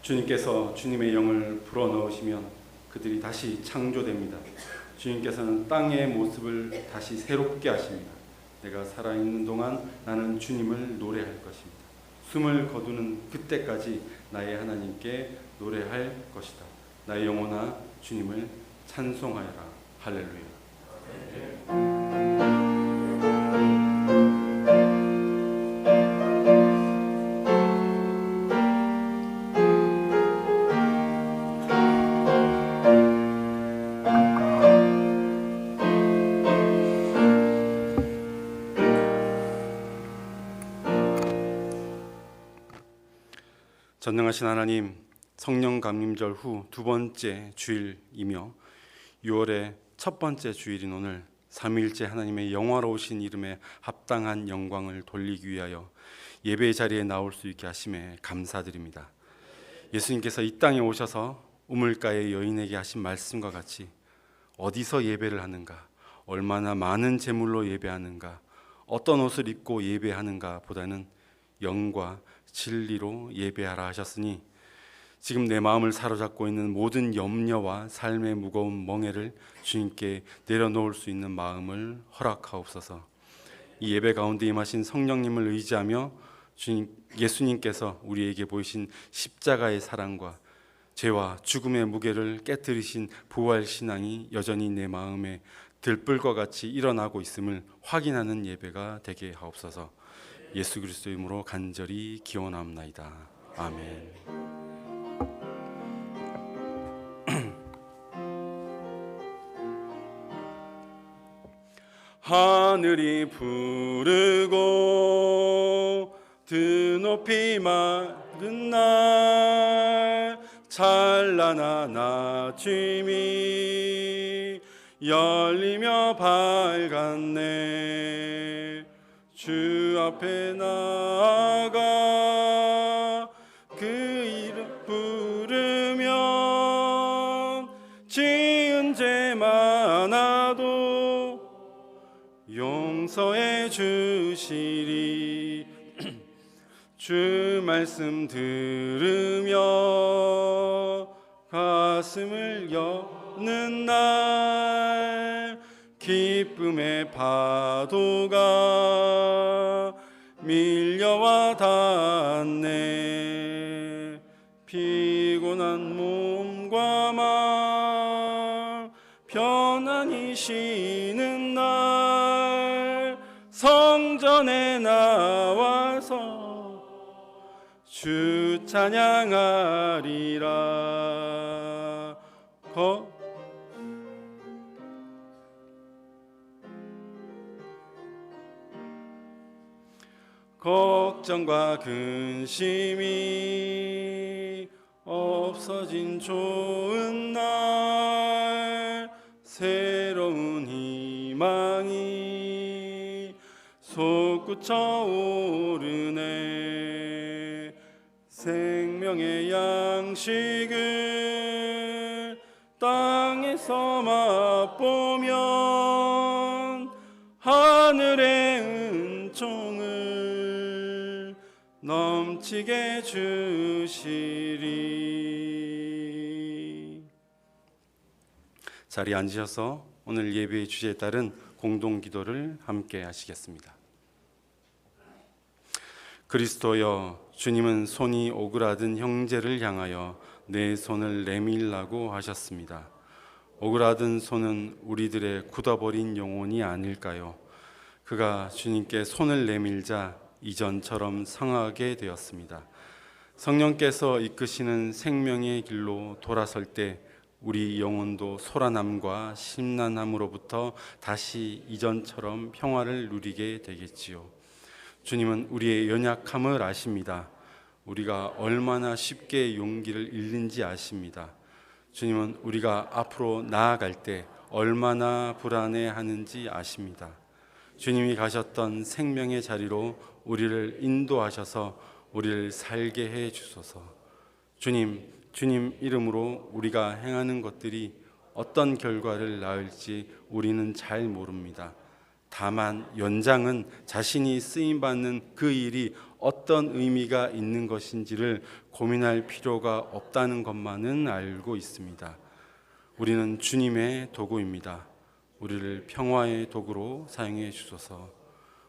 주님께서 주님의 영을 불어넣으시면 그들이 다시 창조됩니다. 주님께서는 땅의 모습을 다시 새롭게 하십니다. 내가 살아있는 동안 나는 주님을 노래할 것입니다. 숨을 거두는 그때까지 나의 하나님께 노래할 것이다. 나의 영혼아 주님을 찬송하여라. 할렐루야. 전능하신 하나님, 성령 감림절 후 두 번째 주일이며 6월의 첫 번째 주일인 오늘 삼위일체 하나님의 영화로우신 이름에 합당한 영광을 돌리기 위하여 예배의 자리에 나올 수 있게 하심에 감사드립니다. 예수님께서 이 땅에 오셔서 우물가의 여인에게 하신 말씀과 같이 어디서 예배를 하는가, 얼마나 많은 제물로 예배하는가, 어떤 옷을 입고 예배하는가 보다는 영과 진리로 예배하라 하셨으니 지금 내 마음을 사로잡고 있는 모든 염려와 삶의 무거운 멍에를 주님께 내려놓을 수 있는 마음을 허락하옵소서. 이 예배 가운데 임하신 성령님을 의지하며 예수님께서 우리에게 보이신 십자가의 사랑과 죄와 죽음의 무게를 깨뜨리신 부활 신앙이 여전히 내 마음에 들불과 같이 일어나고 있음을 확인하는 예배가 되게 하옵소서. 예수 그리스도의 이름으로 간절히 기원합나이다. 아멘. 하늘이 부르고 드높이 맑은 날 찬란한 아침이 열리며 밝았네. 주 앞에 나아가 그 이름 부르면 지은 죄 많아도 용서해 주시리. 주 말씀 들으며 가슴을 여는 날 기쁨의 파도가 밀려와 닿네. 피곤한 몸과 마음 편안히 쉬는 날 성전에 나와서 주 찬양하리라. 걱정과 근심이 없어진 좋은 날 새로운 희망이 솟구쳐 오르네. 생명의 양식을 땅에서 맛보면 하늘의 은총을 넘치게 주시리. 자리에 앉으셔서 오늘 예배의 주제에 따른 공동기도를 함께 하시겠습니다. 그리스도여, 주님은 손이 오그라든 형제를 향하여 내 손을 내밀라고 하셨습니다. 오그라든 손은 우리들의 굳어버린 영혼이 아닐까요? 그가 주님께 손을 내밀자 이전처럼 상하게 되었습니다. 성령께서 이끄시는 생명의 길로 돌아설 때 우리 영혼도 소란함과 심란함으로부터 다시 이전처럼 평화를 누리게 되겠지요. 주님은 우리의 연약함을 아십니다. 우리가 얼마나 쉽게 용기를 잃는지 아십니다. 주님은 우리가 앞으로 나아갈 때 얼마나 불안해하는지 아십니다. 주님이 가셨던 생명의 자리로 우리를 인도하셔서 우리를 살게 해 주소서. 주님 이름으로 우리가 행하는 것들이 어떤 결과를 낳을지 우리는 잘 모릅니다. 다만 연장은 자신이 쓰임받는 그 일이 어떤 의미가 있는 것인지를 고민할 필요가 없다는 것만은 알고 있습니다. 우리는 주님의 도구입니다. 우리를 평화의 도구로 사용해 주소서.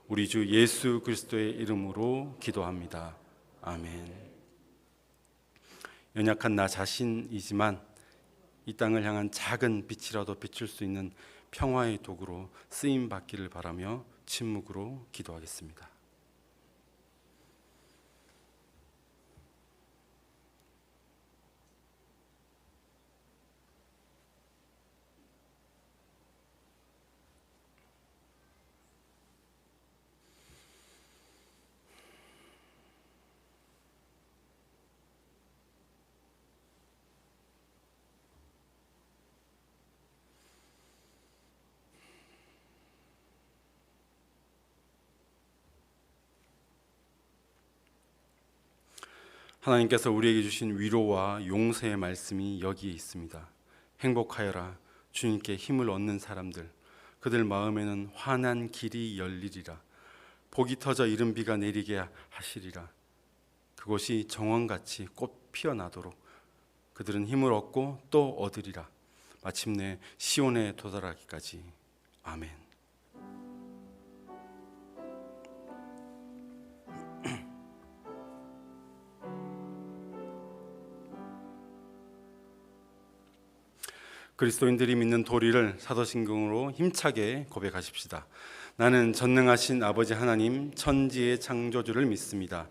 우리 주 예수 그리스도의 이름으로 기도합니다. 아멘. 연약한 나 자신이지만 이 땅을 향한 작은 빛이라도 비출 수 있는 평화의 도구로 쓰임 받기를 바라며 침묵으로 기도하겠습니다. 하나님께서 우리에게 주신 위로와 용서의 말씀이 여기에 있습니다. 행복하여라. 주님께 힘을 얻는 사람들, 그들 마음에는 환한 길이 열리리라. 복이 터져 이른 비가 내리게 하시리라. 그곳이 정원같이 꽃 피어나도록 그들은 힘을 얻고 또 얻으리라. 마침내 시온에 도달하기까지. 아멘. 그리스도인들이 믿는 도리를 사도신경으로 힘차게 고백하십시다. 나는 전능하신 아버지 하나님 천지의 창조주를 믿습니다.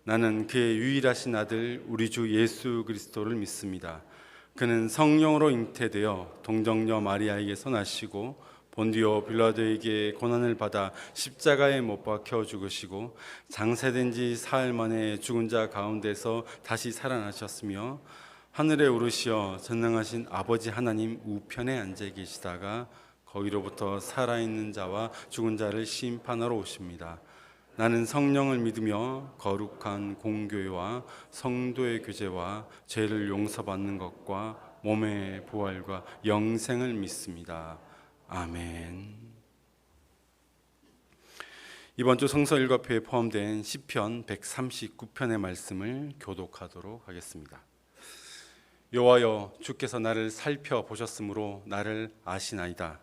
나는 그의 유일하신 아들 우리 주 예수 그리스도를 믿습니다. 그는 성령으로 잉태되어 동정녀 마리아에게서 나시고 본디오 빌라도에게 고난을 받아 십자가에 못 박혀 죽으시고 장세된 지 사흘 만에 죽은 자 가운데서 다시 살아나셨으며 하늘에 오르시어 전능하신 아버지 하나님 우편에 앉아 계시다가 거기로부터 살아있는 자와 죽은 자를 심판하러 오십니다. 나는 성령을 믿으며 거룩한 공교회와 성도의 교제와 죄를 용서받는 것과 몸의 부활과 영생을 믿습니다. 아멘. 이번 주 성서 일과표에 포함된 시편 139편의 말씀을 교독하도록 하겠습니다. 여호와여, 주께서 나를 살펴보셨으므로 나를 아시나이다.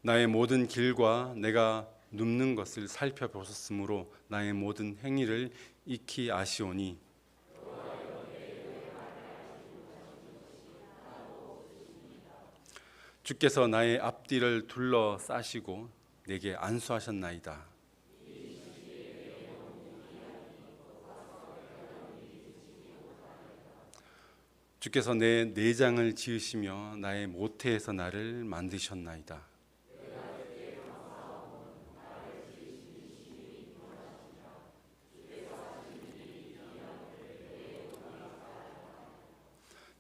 나의 모든 길과 내가 눕는 것을 살펴보셨으므로 나의 모든 행위를 익히 아시오니 주께서 나의 앞뒤를 둘러싸시고 내게 안수하셨나이다. 주께서 내 내장을 지으시며 나의 모태에서 나를 만드셨나이다.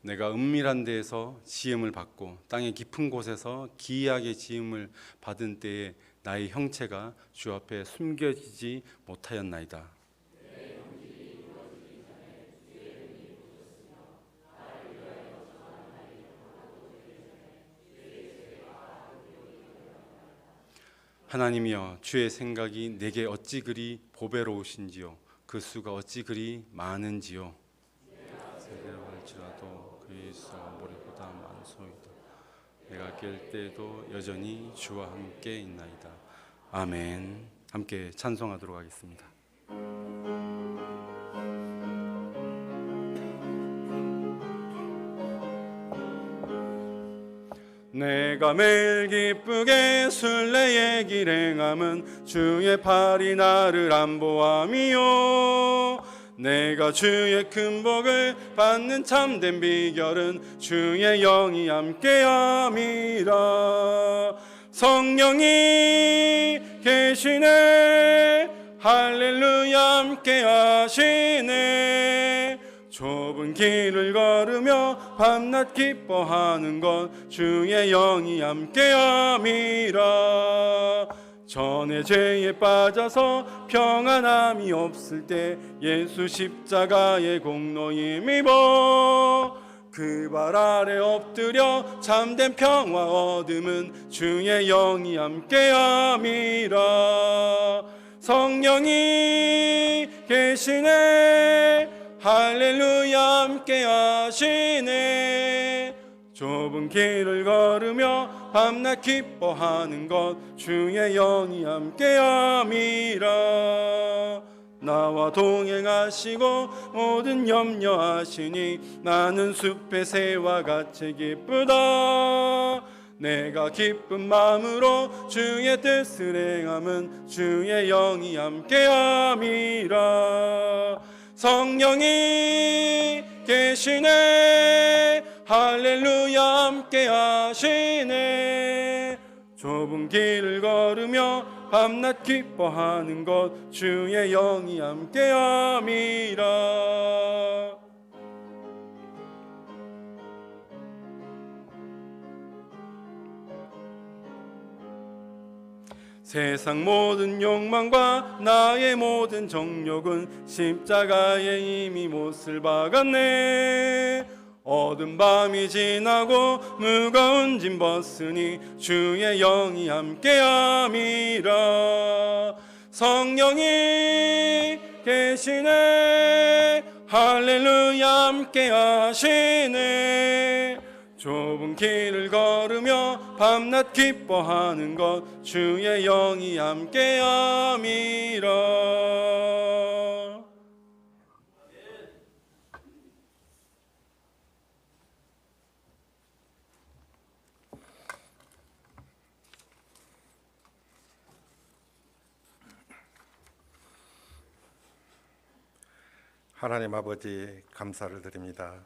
내가 은밀한 데에서 지음을 받고 땅의 깊은 곳에서 기이하게 지음을 받은 때에 나의 형체가 주 앞에 숨겨지지 못하였나이다. 하나님이여, 주의 생각이 내게 어찌 그리 보배로우신지요, 그 수가 어찌 그리 많은지요. 세계로 갈지라도 그의 수가 모래보다 많소이다. 내가 깰 때에도 여전히 주와 함께 있나이다. 아멘. 함께 찬송하도록 하겠습니다. 내가 매일 기쁘게 순례의 길 행함은 주의 팔이 나를 안보함이요. 내가 주의 큰 복을 받는 참된 비결은 주의 영이 함께함이라. 성령이 계시네, 할렐루야 함께하시네. 좁은 길을 걸으며 밤낮 기뻐하는 것 주의 영이 함께함이라. 전에 죄에 빠져서 평안함이 없을 때 예수 십자가의 공로 힘입어 그 발 아래 엎드려 참된 평화 얻음은 주의 영이 함께함이라. 성령이 계시네 할렐루야 함께 하시네. 좁은 길을 걸으며 밤낮 기뻐하는 것 주의 영이 함께함이라. 나와 동행하시고 모든 염려하시니 나는 숲의 새와 같이 기쁘다. 내가 기쁜 마음으로 주의 뜻을 행함은 주의 영이 함께함이라. 성령이 계시네 할렐루야 함께 하시네. 좁은 길을 걸으며 밤낮 기뻐하는 것 주의 영이 함께함이라. 세상 모든 욕망과 나의 모든 정욕은 십자가에 이미 못을 박았네. 어두운 밤이 지나고 무거운 짐 벗으니 주의 영이 함께함이라. 성령이 계시네 할렐루야 함께 하시네. 좁은 길을 걸으며 밤낮 기뻐하는 것 주의 영이 함께함이라. 하나님 아버지 감사를 드립니다.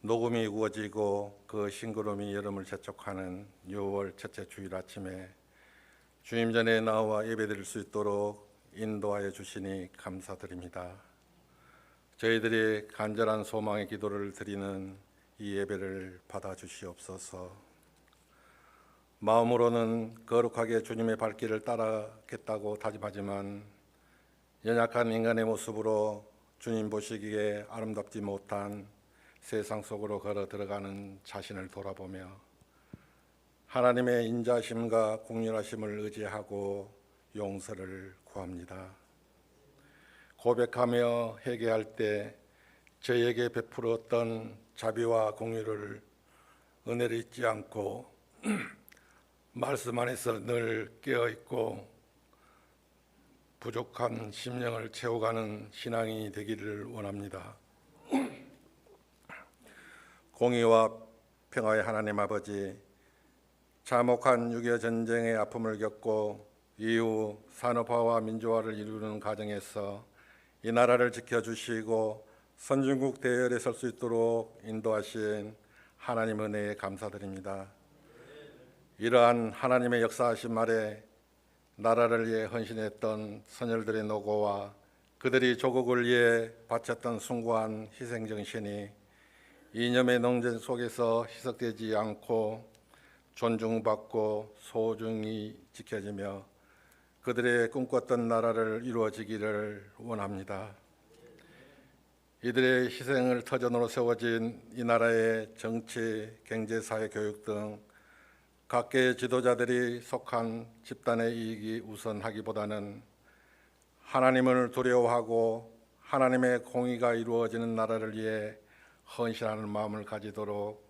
녹음이 이루어지고 그 싱그러움이 여름을 재촉하는 6월 첫째 주일 아침에 주님 전에 나와 예배드릴 수 있도록 인도하여 주시니 감사드립니다. 저희들이 간절한 소망의 기도를 드리는 이 예배를 받아주시옵소서. 마음으로는 거룩하게 주님의 발길을 따라겠다고 다짐하지만 연약한 인간의 모습으로 주님 보시기에 아름답지 못한 세상 속으로 걸어 들어가는 자신을 돌아보며 하나님의 인자심과 공률하심을 의지하고 용서를 구합니다. 고백하며 회개할 때 저에게 베풀었던 자비와 공률을 은혜를 잊지 않고 말씀 안에서 늘 깨어있고 부족한 심령을 채워가는 신앙이 되기를 원합니다. 공의와 평화의 하나님 아버지, 참혹한 6.25 전쟁의 아픔을 겪고 이후 산업화와 민주화를 이루는 과정에서 이 나라를 지켜주시고 선진국 대열에 설 수 있도록 인도하신 하나님 은혜에 감사드립니다. 이러한 하나님의 역사하신 말에 나라를 위해 헌신했던 선열들의 노고와 그들이 조국을 위해 바쳤던 숭고한 희생정신이 이념의 농전 속에서 희석되지 않고 존중받고 소중히 지켜지며 그들의 꿈꿨던 나라를 이루어지기를 원합니다. 이들의 희생을 터전으로 세워진 이 나라의 정치, 경제, 사회, 교육 등 각계의 지도자들이 속한 집단의 이익이 우선하기보다는 하나님을 두려워하고 하나님의 공의가 이루어지는 나라를 위해 헌신하는 마음을 가지도록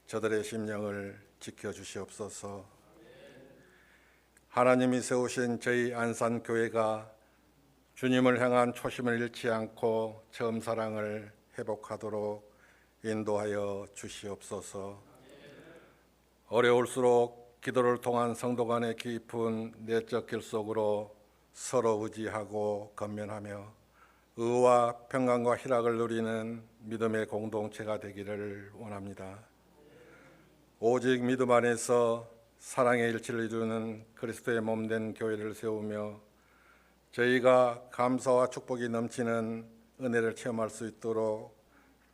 저들의 심령을 지켜주시옵소서. 하나님이 세우신 저희 안산교회가 주님을 향한 초심을 잃지 않고 처음 사랑을 회복하도록 인도하여 주시옵소서. 어려울수록 기도를 통한 성도 간의 깊은 내적 결속으로 서로 의지하고 건면하며 의와 평강과 희락을 누리는 믿음의 공동체가 되기를 원합니다. 오직 믿음 안에서 사랑의 일치를 이루는 그리스도의 몸된 교회를 세우며 저희가 감사와 축복이 넘치는 은혜를 체험할 수 있도록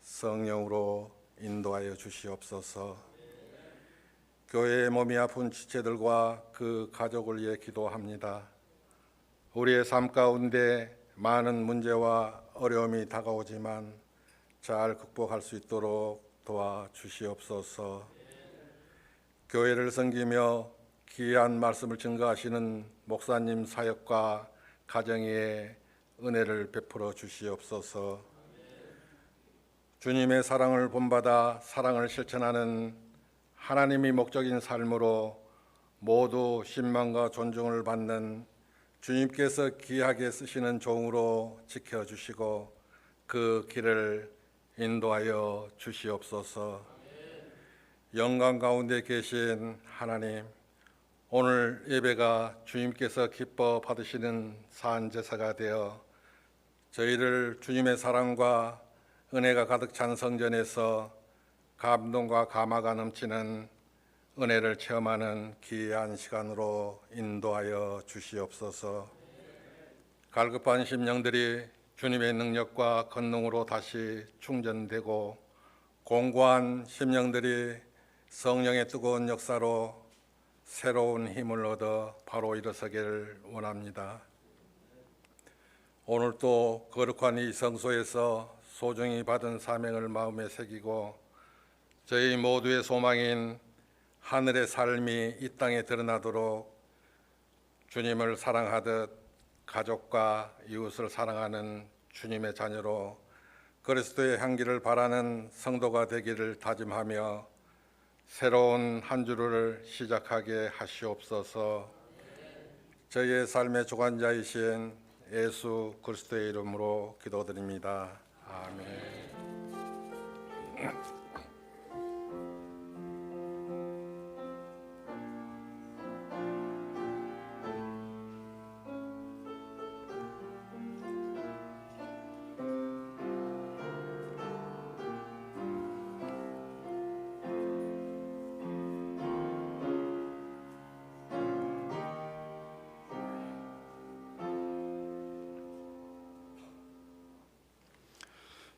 성령으로 인도하여 주시옵소서. 교회의 몸이 아픈 지체들과 그 가족을 위해 기도합니다. 우리의 삶 가운데 많은 문제와 어려움이 다가오지만 잘 극복할 수 있도록 도와주시옵소서. 교회를 섬기며 귀한 말씀을 증거하시는 목사님 사역과 가정에 은혜를 베풀어 주시옵소서. 주님의 사랑을 본받아 사랑을 실천하는 하나님이 목적인 삶으로 모두 신망과 존중을 받는 주님께서 귀하게 쓰시는 종으로 지켜주시고 그 길을 인도하여 주시옵소서. 영광 가운데 계신 하나님, 오늘 예배가 주님께서 기뻐 받으시는 산제사가 되어 저희를 주님의 사랑과 은혜가 가득 찬 성전에서 감동과 감화가 넘치는 은혜를 체험하는 귀한 시간으로 인도하여 주시옵소서. 갈급한 심령들이 주님의 능력과 권능으로 다시 충전되고 공고한 심령들이 성령의 뜨거운 역사로 새로운 힘을 얻어 바로 일어서기를 원합니다. 오늘 또 거룩한 이 성소에서 소중히 받은 사명을 마음에 새기고 저희 모두의 소망인 하늘의 삶이 이 땅에 드러나도록 주님을 사랑하듯 가족과 이웃을 사랑하는 주님의 자녀로 그리스도의 향기를 바라는 성도가 되기를 다짐하며 새로운 한 주를 시작하게 하시옵소서. 저희의 삶의 주관자이신 예수 그리스도의 이름으로 기도드립니다. 아멘.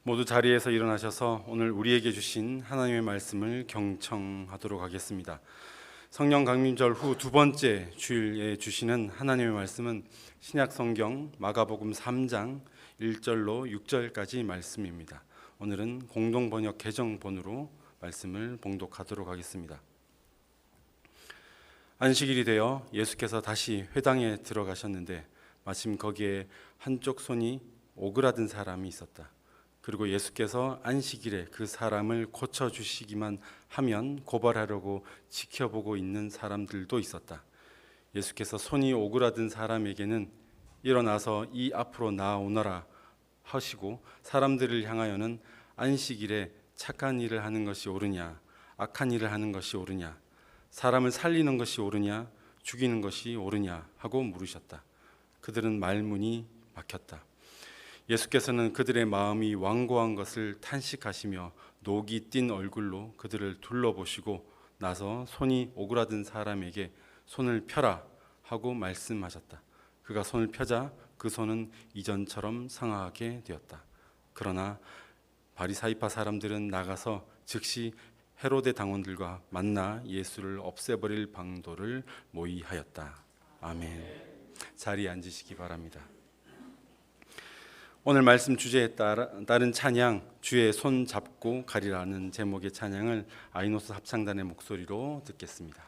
모두 자리에서 일어나셔서 오늘 우리에게 주신 하나님의 말씀을 경청하도록 하겠습니다. 성령 강림절 후 두 번째 주일에 주시는 하나님의 말씀은 신약 성경 마가복음 3장 1절로 6절까지 말씀입니다. 오늘은 공동 번역 개정본으로 말씀을 봉독하도록 하겠습니다. 안식일이 되어 예수께서 다시 회당에 들어가셨는데 마침 거기에 한쪽 손이 오그라든 사람이 있었다. 그리고 예수께서 안식일에 그 사람을 고쳐주시기만 하면 고발하려고 지켜보고 있는 사람들도 있었다. 예수께서 손이 오그라든 사람에게는 일어나서 이 앞으로 나아오너라 하시고 사람들을 향하여는 안식일에 착한 일을 하는 것이 옳으냐 악한 일을 하는 것이 옳으냐 사람을 살리는 것이 옳으냐 죽이는 것이 옳으냐 하고 물으셨다. 그들은 말문이 막혔다. 예수께서는 그들의 마음이 완고한 것을 탄식하시며 녹이 띈 얼굴로 그들을 둘러보시고 나서 손이 오그라든 사람에게 손을 펴라 하고 말씀하셨다. 그가 손을 펴자 그 손은 이전처럼 상하게 되었다. 그러나 바리사이파 사람들은 나가서 즉시 헤로데 당원들과 만나 예수를 없애버릴 방도를 모의하였다. 아멘. 자리에 앉으시기 바랍니다. 오늘 말씀 주제에 따른 찬양 주의 손 잡고 가리라는 제목의 찬양을 아이노스 합창단의 목소리로 듣겠습니다.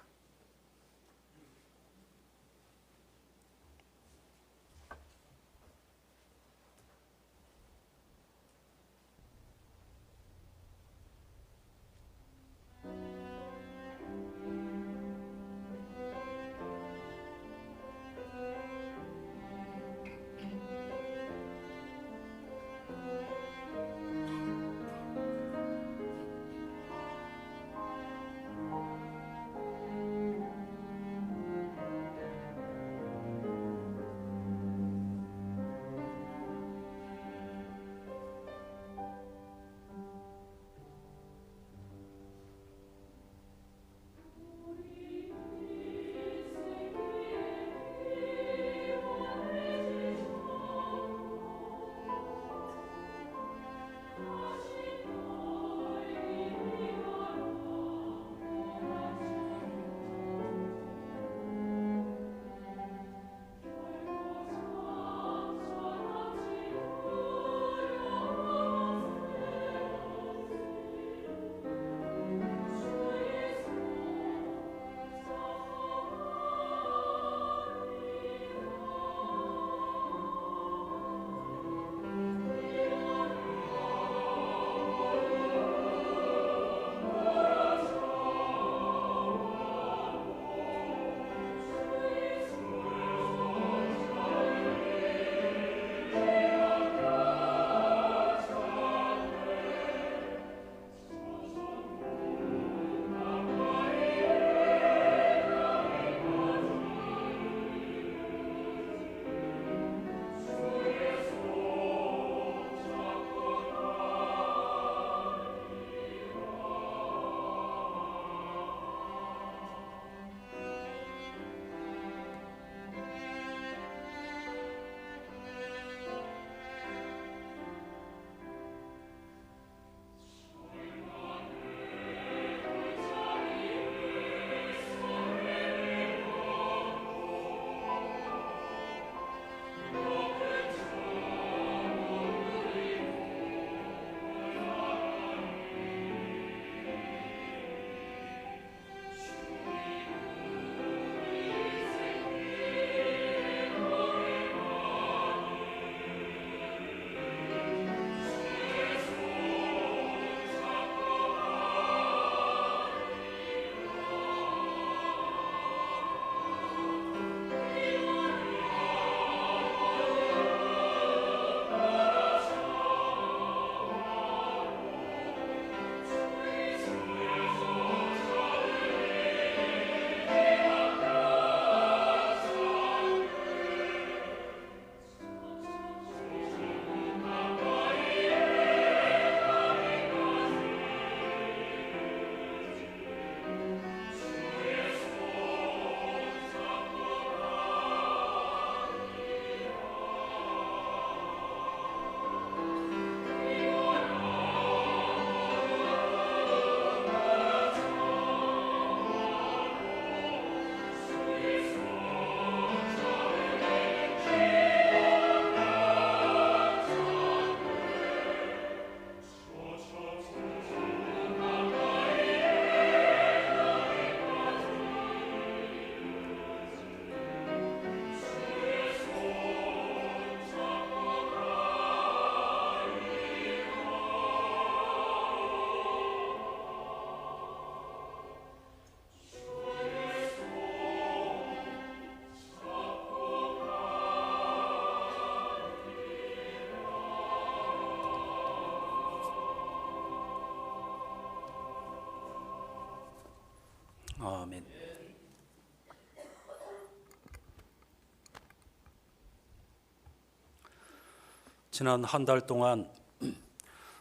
지난 한 달 동안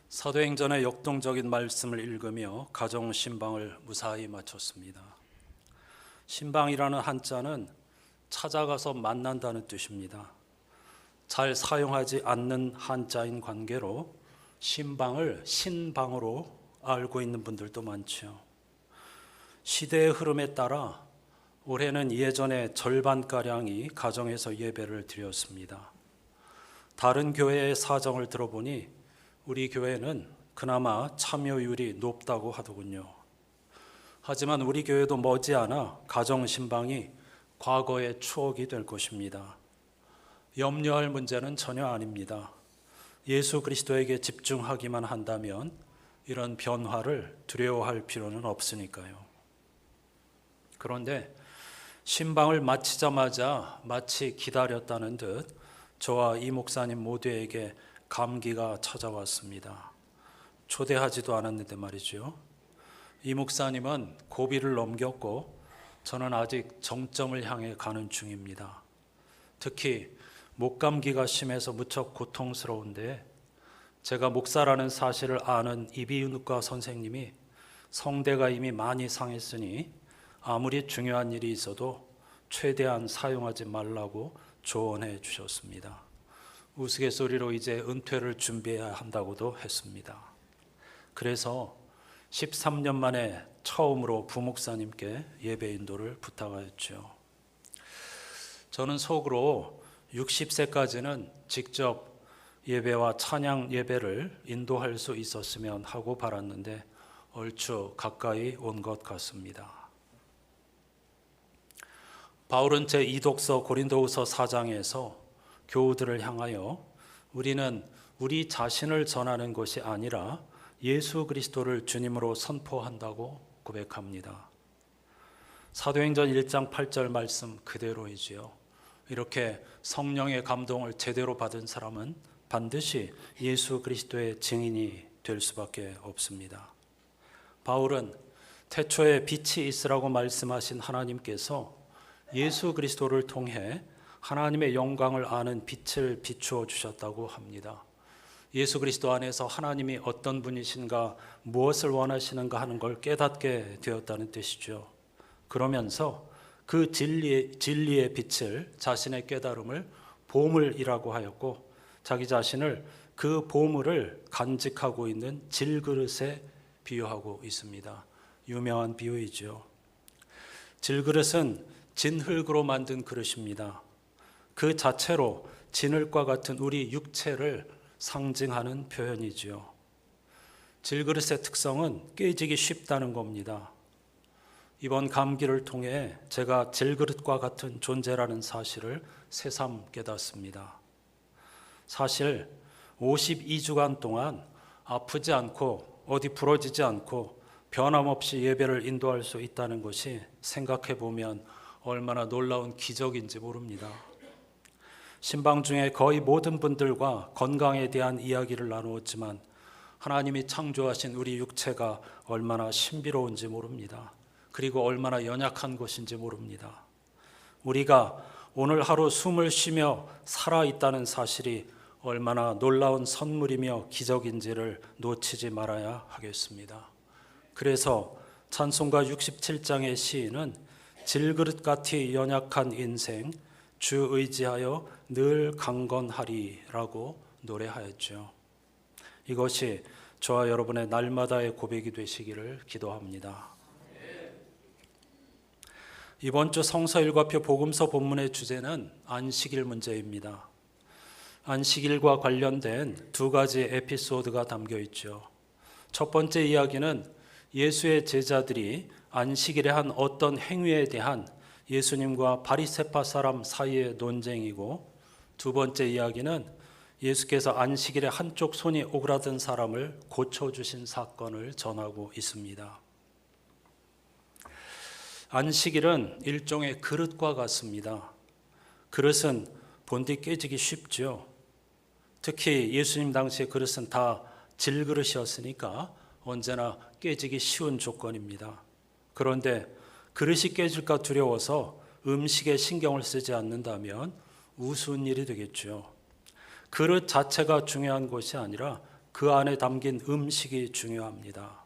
사도행전의 역동적인 말씀을 읽으며 가정 신방을 무사히 마쳤습니다. 신방이라는 한자는 찾아가서 만난다는 뜻입니다. 잘 사용하지 않는 한자인 관계로 신방을 신방으로 알고 있는 분들도 많죠. 시대의 흐름에 따라 올해는 예전의 절반가량이 가정에서 예배를 드렸습니다. 다른 교회의 사정을 들어보니 우리 교회는 그나마 참여율이 높다고 하더군요. 하지만 우리 교회도 머지않아 가정 신방이 과거의 추억이 될 것입니다. 염려할 문제는 전혀 아닙니다. 예수 그리스도에게 집중하기만 한다면 이런 변화를 두려워할 필요는 없으니까요. 그런데 신방을 마치자마자 마치 기다렸다는 듯 저와 이 목사님 모두에게 감기가 찾아왔습니다. 초대하지도 않았는데 말이죠. 이 목사님은 고비를 넘겼고 저는 아직 정점을 향해 가는 중입니다. 특히 목감기가 심해서 무척 고통스러운데 제가 목사라는 사실을 아는 이비인후과 선생님이 성대가 이미 많이 상했으니 아무리 중요한 일이 있어도 최대한 사용하지 말라고 조언해 주셨습니다. 우스갯소리로 이제 은퇴를 준비해야 한다고도 했습니다. 그래서 13년 만에 처음으로 부목사님께 예배 인도를 부탁하였죠. 저는 속으로 60세까지는 직접 예배와 찬양 예배를 인도할 수 있었으면 하고 바랐는데 얼추 가까이 온 것 같습니다. 바울은 제2독서 고린도후서 4장에서 교우들을 향하여 우리는 우리 자신을 전하는 것이 아니라 예수 그리스도를 주님으로 선포한다고 고백합니다. 사도행전 1장 8절 말씀 그대로이지요. 이렇게 성령의 감동을 제대로 받은 사람은 반드시 예수 그리스도의 증인이 될 수밖에 없습니다. 바울은 태초에 빛이 있으라고 말씀하신 하나님께서 예수 그리스도를 통해 하나님의 영광을 아는 빛을 비추어 주셨다고 합니다. 예수 그리스도 안에서 하나님이 어떤 분이신가, 무엇을 원하시는가 하는 걸 깨닫게 되었다는 뜻이죠. 그러면서 그 진리의 빛을, 자신의 깨달음을 보물이라고 하였고 자기 자신을 그 보물을 간직하고 있는 질그릇에 비유하고 있습니다. 유명한 비유이죠. 질그릇은 진흙으로 만든 그릇입니다. 그 자체로 진흙과 같은 우리 육체를 상징하는 표현이지요. 질그릇의 특성은 깨지기 쉽다는 겁니다. 이번 감기를 통해 제가 질그릇과 같은 존재라는 사실을 새삼 깨닫습니다. 사실 52주간 동안 아프지 않고 어디 부러지지 않고 변함없이 예배를 인도할 수 있다는 것이 생각해 보면 얼마나 놀라운 기적인지 모릅니다. 신방 중에 거의 모든 분들과 건강에 대한 이야기를 나누었지만 하나님이 창조하신 우리 육체가 얼마나 신비로운지 모릅니다. 그리고 얼마나 연약한 것인지 모릅니다. 우리가 오늘 하루 숨을 쉬며 살아있다는 사실이 얼마나 놀라운 선물이며 기적인지를 놓치지 말아야 하겠습니다. 그래서 찬송가 67장의 시인은 질그릇같이 연약한 인생 주 의지하여 늘 강건하리라고 노래하였죠. 이것이 저와 여러분의 날마다의 고백이 되시기를 기도합니다. 이번 주 성서일과표 복음서 본문의 주제는 안식일 문제입니다. 안식일과 관련된 두 가지 에피소드가 담겨 있죠. 첫 번째 이야기는 예수의 제자들이 안식일에 한 어떤 행위에 대한 예수님과 바리새파 사람 사이의 논쟁이고, 두 번째 이야기는 예수께서 안식일에 한쪽 손이 오그라든 사람을 고쳐주신 사건을 전하고 있습니다. 안식일은 일종의 그릇과 같습니다. 그릇은 본디 깨지기 쉽죠. 특히 예수님 당시의 그릇은 다 질그릇이었으니까 언제나 깨지기 쉬운 조건입니다. 그런데 그릇이 깨질까 두려워서 음식에 신경을 쓰지 않는다면 우스운 일이 되겠죠. 그릇 자체가 중요한 것이 아니라 그 안에 담긴 음식이 중요합니다.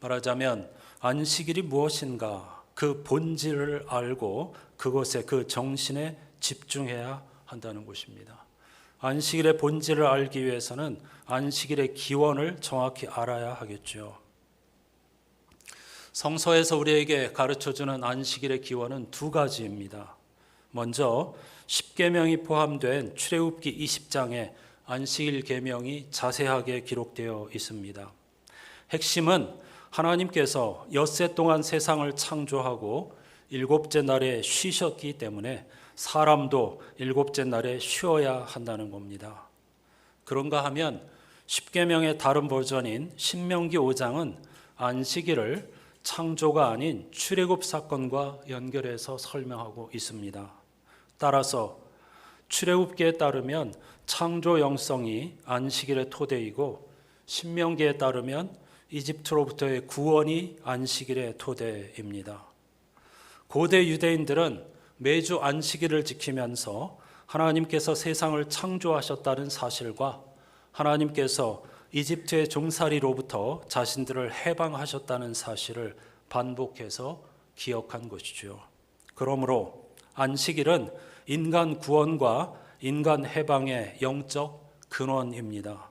말하자면 안식일이 무엇인가 그 본질을 알고 그것에 그 정신에 집중해야 한다는 것입니다. 안식일의 본질을 알기 위해서는 안식일의 기원을 정확히 알아야 하겠죠. 성서에서 우리에게 가르쳐주는 안식일의 기원은 두 가지입니다. 먼저 십계명이 포함된 출애굽기 20장에 안식일 계명이 자세하게 기록되어 있습니다. 핵심은 하나님께서 엿새 동안 세상을 창조하고 일곱째 날에 쉬셨기 때문에 사람도 일곱째 날에 쉬어야 한다는 겁니다. 그런가 하면 십계명의 다른 버전인 신명기 5장은 안식일을 창조가 아닌 출애굽 사건과 연결해서 설명하고 있습니다. 따라서 출애굽기에 따르면 창조 영성이 안식일의 토대이고 신명기에 따르면 이집트로부터의 구원이 안식일의 토대입니다. 고대 유대인들은 매주 안식일을 지키면서 하나님께서 세상을 창조하셨다는 사실과 하나님께서 이집트의 종살이로부터 자신들을 해방하셨다는 사실을 반복해서 기억한 것이죠. 그러므로 안식일은 인간 구원과 인간 해방의 영적 근원입니다.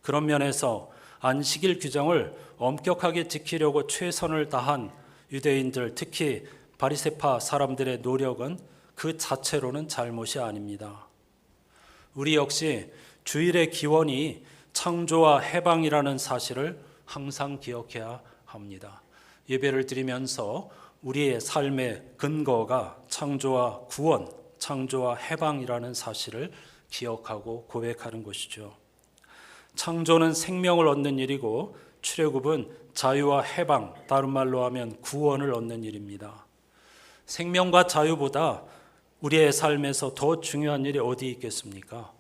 그런 면에서 안식일 규정을 엄격하게 지키려고 최선을 다한 유대인들, 특히 바리새파 사람들의 노력은 그 자체로는 잘못이 아닙니다. 우리 역시 주일의 기원이 창조와 해방이라는 사실을 항상 기억해야 합니다. 예배를 드리면서 우리의 삶의 근거가 창조와 구원, 창조와 해방이라는 사실을 기억하고 고백하는 것이죠. 창조는 생명을 얻는 일이고 출애굽은 자유와 해방, 다른 말로 하면 구원을 얻는 일입니다. 생명과 자유보다 우리의 삶에서 더 중요한 일이 어디 있겠습니까?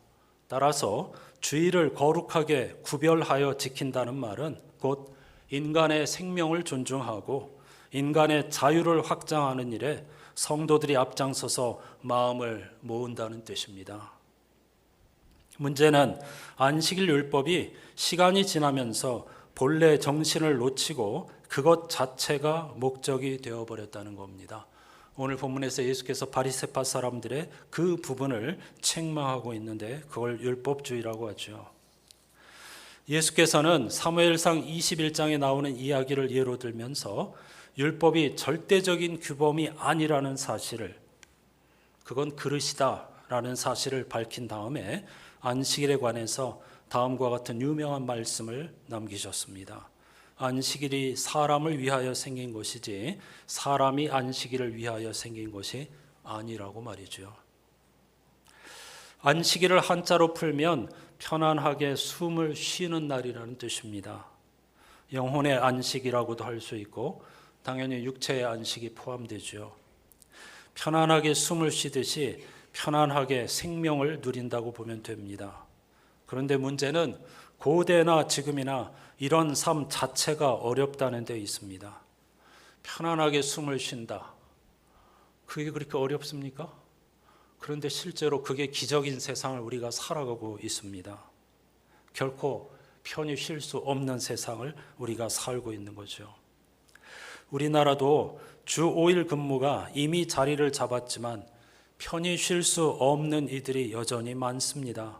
따라서 주일을 거룩하게 구별하여 지킨다는 말은 곧 인간의 생명을 존중하고 인간의 자유를 확장하는 일에 성도들이 앞장서서 마음을 모은다는 뜻입니다. 문제는 안식일 율법이 시간이 지나면서 본래 정신을 놓치고 그것 자체가 목적이 되어버렸다는 겁니다. 오늘 본문에서 예수께서 바리새파 사람들의 그 부분을 책망하고 있는데 그걸 율법주의라고 하죠. 예수께서는 사무엘상 21장에 나오는 이야기를 예로 들면서 율법이 절대적인 규범이 아니라는 사실을, 그건 그릇이다라는 사실을 밝힌 다음에 안식일에 관해서 다음과 같은 유명한 말씀을 남기셨습니다. 안식일이 사람을 위하여 생긴 것이지 사람이 안식일을 위하여 생긴 것이 아니라고 말이죠. 안식일을 한자로 풀면 편안하게 숨을 쉬는 날이라는 뜻입니다. 영혼의 안식이라고도 할 수 있고 당연히 육체의 안식이 포함되죠. 편안하게 숨을 쉬듯이 편안하게 생명을 누린다고 보면 됩니다. 그런데 문제는 고대나 지금이나 이런 삶 자체가 어렵다는 데 있습니다. 편안하게 숨을 쉰다. 그게 그렇게 어렵습니까? 그런데 실제로 그게 기적인 세상을 우리가 살아가고 있습니다. 결코 편히 쉴 수 없는 세상을 우리가 살고 있는 거죠. 우리나라도 주 5일 근무가 이미 자리를 잡았지만 편히 쉴 수 없는 이들이 여전히 많습니다.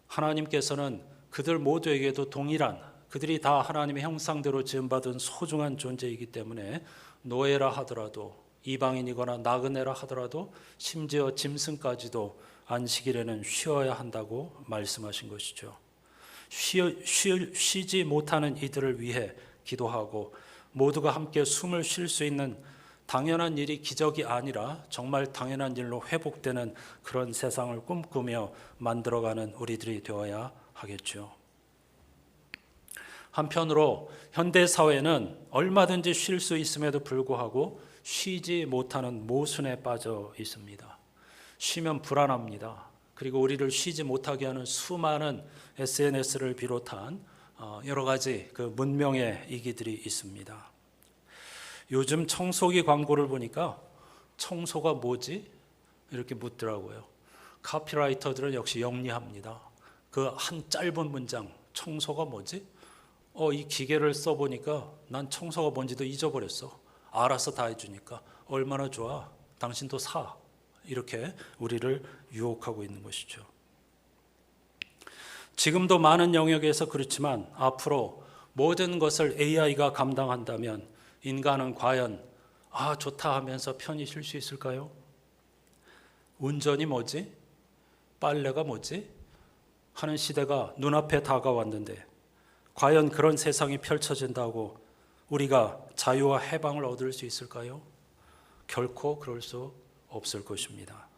하나님께서는 그들 모두에게도 동일한, 그들이 다 하나님의 형상대로 지음받은 소중한 존재이기 때문에 노예라 하더라도, 이방인이거나 나그네라 하더라도, 심지어 짐승까지도 안식일에는 쉬어야 한다고 말씀하신 것이죠. 쉬지 못하는 이들을 위해 기도하고 모두가 함께 숨을 쉴 수 있는 당연한 일이 기적이 아니라 정말 당연한 일로 회복되는 그런 세상을 꿈꾸며 만들어가는 우리들이 되어야 하겠죠. 한편으로 현대 사회는 얼마든지 쉴 수 있음에도 불구하고 쉬지 못하는 모순에 빠져 있습니다. 쉬면 불안합니다. 그리고 우리를 쉬지 못하게 하는 수많은 SNS를 비롯한 여러 가지 그 문명의 이기들이 있습니다. 요즘 청소기 광고를 보니까 청소가 뭐지? 이렇게 묻더라고요. 카피라이터들은 역시 영리합니다. 그 한 짧은 문장, 청소가 뭐지? 이 기계를 써보니까 난 청소가 뭔지도 잊어버렸어. 알아서 다 해주니까 얼마나 좋아. 당신도 사. 이렇게 우리를 유혹하고 있는 것이죠. 지금도 많은 영역에서 그렇지만 앞으로 모든 것을 AI가 감당한다면 인간은 과연 좋다 하면서 편히 쉴 수 있을까요? 운전이 뭐지? 빨래가 뭐지? 하는 시대가 눈앞에 다가왔는데 과연 그런 세상이 펼쳐진다고 우리가 자유와 해방을 얻을 수 있을까요? 결코 그럴 수 없을 것입니다.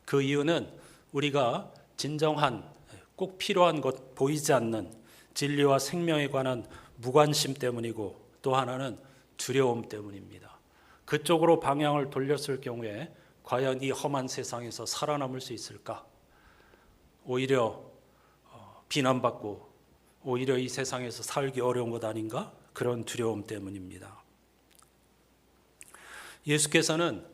그 이유는 우리가 진정한 꼭 필요한 것 보이지 않는 진리와 생명에 관한 무관심 때문이고 또 하나는 두려움 때문입니다. 그쪽으로 방향을 돌렸을 경우에 과연 이 험한 세상에서 살아남을 수 있을까? 오히려 비난받고 오히려 이 세상에서 살기 어려운 것 아닌가? 그런 두려움 때문입니다. 예수께서는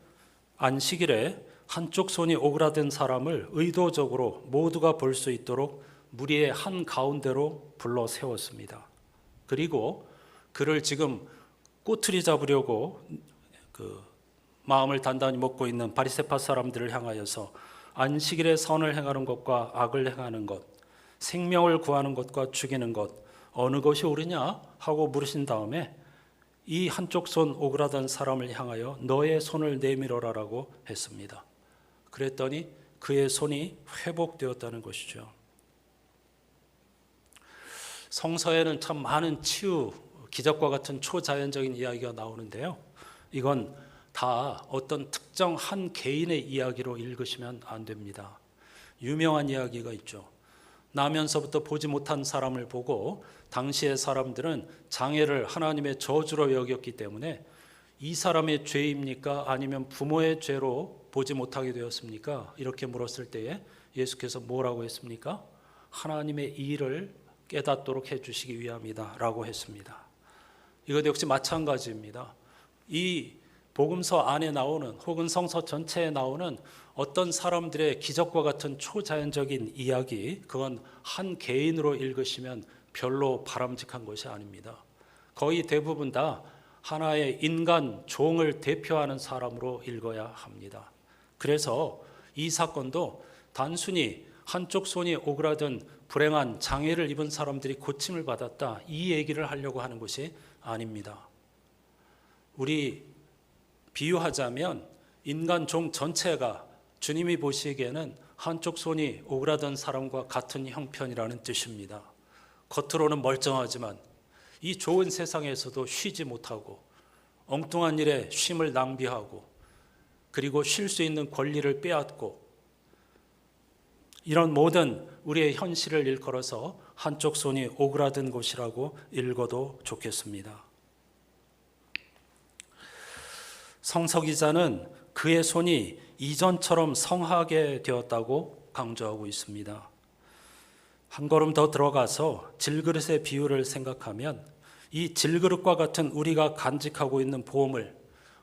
안식일에 한쪽 손이 오그라든 사람을 의도적으로 모두가 볼 수 있도록 무리의 한 가운데로 불러 세웠습니다. 그리고 그를 지금 꼬투리 잡으려고 마음을 단단히 먹고 있는 바리새파 사람들을 향하여서 안식일에 선을 행하는 것과 악을 행하는 것, 생명을 구하는 것과 죽이는 것 어느 것이 옳으냐 하고 물으신 다음에 이 한쪽 손 오그라든 사람을 향하여 너의 손을 내밀어라라고 했습니다. 그랬더니 그의 손이 회복되었다는 것이죠. 성서에는 참 많은 치유, 기적과 같은 초자연적인 이야기가 나오는데요. 이건 다 어떤 특정 한 개인의 이야기로 읽으시면 안 됩니다. 유명한 이야기가 있죠. 나면서부터 보지 못한 사람을 보고 당시의 사람들은 장애를 하나님의 저주로 여겼기 때문에 이 사람의 죄입니까? 아니면 부모의 죄로 보지 못하게 되었습니까? 이렇게 물었을 때에 예수께서 뭐라고 했습니까? 하나님의 일을 깨닫도록 해주시기 위함이다 라고 했습니다. 이것 역시 마찬가지입니다. 이 복음서 안에 나오는 혹은 성서 전체에 나오는 어떤 사람들의 기적과 같은 초자연적인 이야기, 그건 한 개인으로 읽으시면 별로 바람직한 것이 아닙니다. 거의 대부분 다 하나의 인간 종을 대표하는 사람으로 읽어야 합니다. 그래서 이 사건도 단순히 한쪽 손이 오그라든 불행한 장애를 입은 사람들이 고침을 받았다, 이 얘기를 하려고 하는 것이 아닙니다. 우리 비유하자면 인간 종 전체가 주님이 보시기에는 한쪽 손이 오그라든 사람과 같은 형편이라는 뜻입니다. 겉으로는 멀쩡하지만 이 좋은 세상에서도 쉬지 못하고 엉뚱한 일에 쉼을 낭비하고 그리고 쉴 수 있는 권리를 빼앗고 이런 모든 우리의 현실을 일컬어서 한쪽 손이 오그라든 곳이라고 읽어도 좋겠습니다. 성서 기자는 그의 손이 이전처럼 성하게 되었다고 강조하고 있습니다. 한 걸음 더 들어가서 질그릇의 비유를 생각하면 이 질그릇과 같은 우리가 간직하고 있는 보물,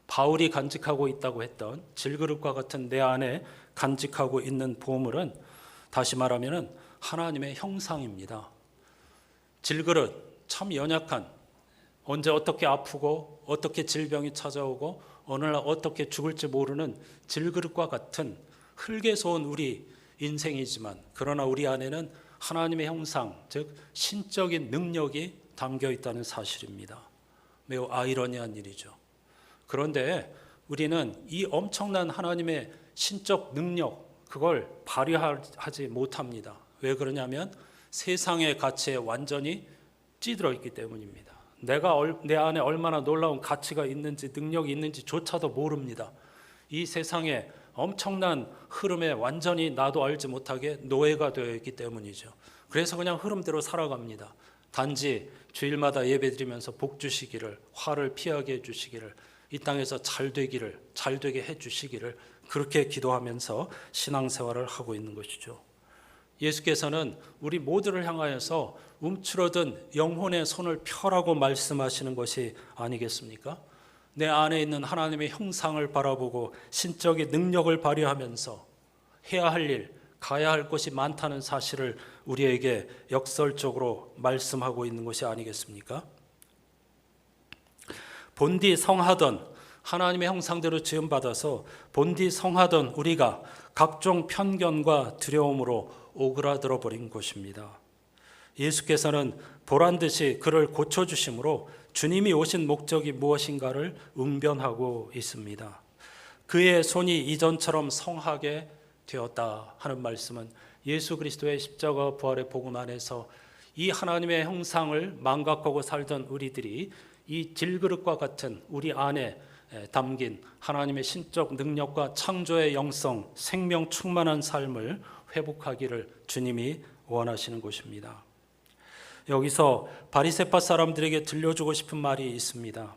바울이 간직하고 있다고 했던 질그릇과 같은 내 안에 간직하고 있는 보물은 다시 말하면 하나님의 형상입니다. 질그릇, 참 연약한, 언제 어떻게 아프고 어떻게 질병이 찾아오고 어느 날 어떻게 죽을지 모르는 질그릇과 같은 흙에서 온 우리 인생이지만 그러나 우리 안에는 하나님의 형상, 즉 신적인 능력이 담겨 있다는 사실입니다. 매우 아이러니한 일이죠. 그런데 우리는 이 엄청난 하나님의 신적 능력, 그걸 발휘하지 못합니다. 왜 그러냐면 세상의 가치에 완전히 찌들어 있기 때문입니다. 내가 내 안에 얼마나 놀라운 가치가 있는지 능력이 있는지조차도 모릅니다. 이 세상에 엄청난 흐름에 완전히 나도 알지 못하게 노예가 되어 있기 때문이죠. 그래서 그냥 흐름대로 살아갑니다. 단지 주일마다 예배드리면서 복 주시기를, 화를 피하게 해주시기를, 이 땅에서 잘 되게 해주시기를 그렇게 기도하면서 신앙생활을 하고 있는 것이죠. 예수께서는 우리 모두를 향하여서 움츠러든 영혼의 손을 펴라고 말씀하시는 것이 아니겠습니까? 내 안에 있는 하나님의 형상을 바라보고 신적인 능력을 발휘하면서 해야 할 일, 가야 할 곳이 많다는 사실을 우리에게 역설적으로 말씀하고 있는 것이 아니겠습니까? 본디 성하던 하나님의 형상대로 지음받아서 본디 성하던 우리가 각종 편견과 두려움으로 오그라들어 버린 것입니다. 예수께서는 보란듯이 그를 고쳐주심으로 주님이 오신 목적이 무엇인가를 응변하고 있습니다. 그의 손이 이전처럼 성하게 되었다 하는 말씀은 예수 그리스도의 십자가 부활의 복음 안에서 이 하나님의 형상을 망각하고 살던 우리들이 이 질그릇과 같은 우리 안에 담긴 하나님의 신적 능력과 창조의 영성, 생명 충만한 삶을 회복하기를 주님이 원하시는 것입니다. 여기서 바리새파 사람들에게 들려주고 싶은 말이 있습니다.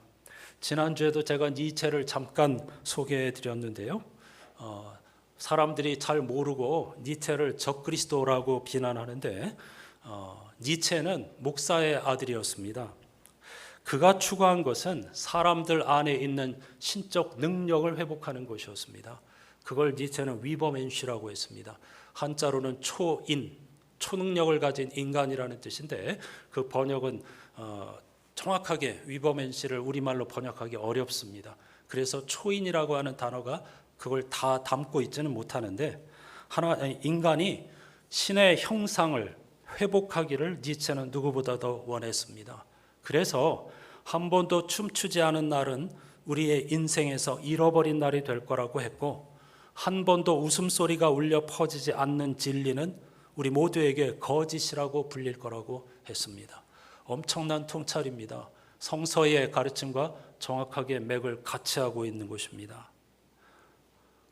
지난주에도 제가 니체를 잠깐 소개해 드렸는데요. 사람들이 잘 모르고 니체를 적그리스도라고 비난하는데 니체는 목사의 아들이었습니다. 그가 추구한 것은 사람들 안에 있는 신적 능력을 회복하는 것이었습니다. 그걸 니체는 위버맨시라고 했습니다. 한자로는 초인, 초능력을 가진 인간이라는 뜻인데 그 번역은 정확하게 위버맨시를 우리말로 번역하기 어렵습니다. 그래서 초인이라고 하는 단어가 그걸 다 담고 있지는 못하는데 인간이 신의 형상을 회복하기를 니체는 누구보다 더 원했습니다. 그래서 한 번도 춤추지 않은 날은 우리의 인생에서 잃어버린 날이 될 거라고 했고, 한 번도 웃음소리가 울려 퍼지지 않는 진리는 우리 모두에게 거짓이라고 불릴 거라고 했습니다. 엄청난 통찰입니다. 성서의 가르침과 정확하게 맥을 같이 하고 있는 것입니다.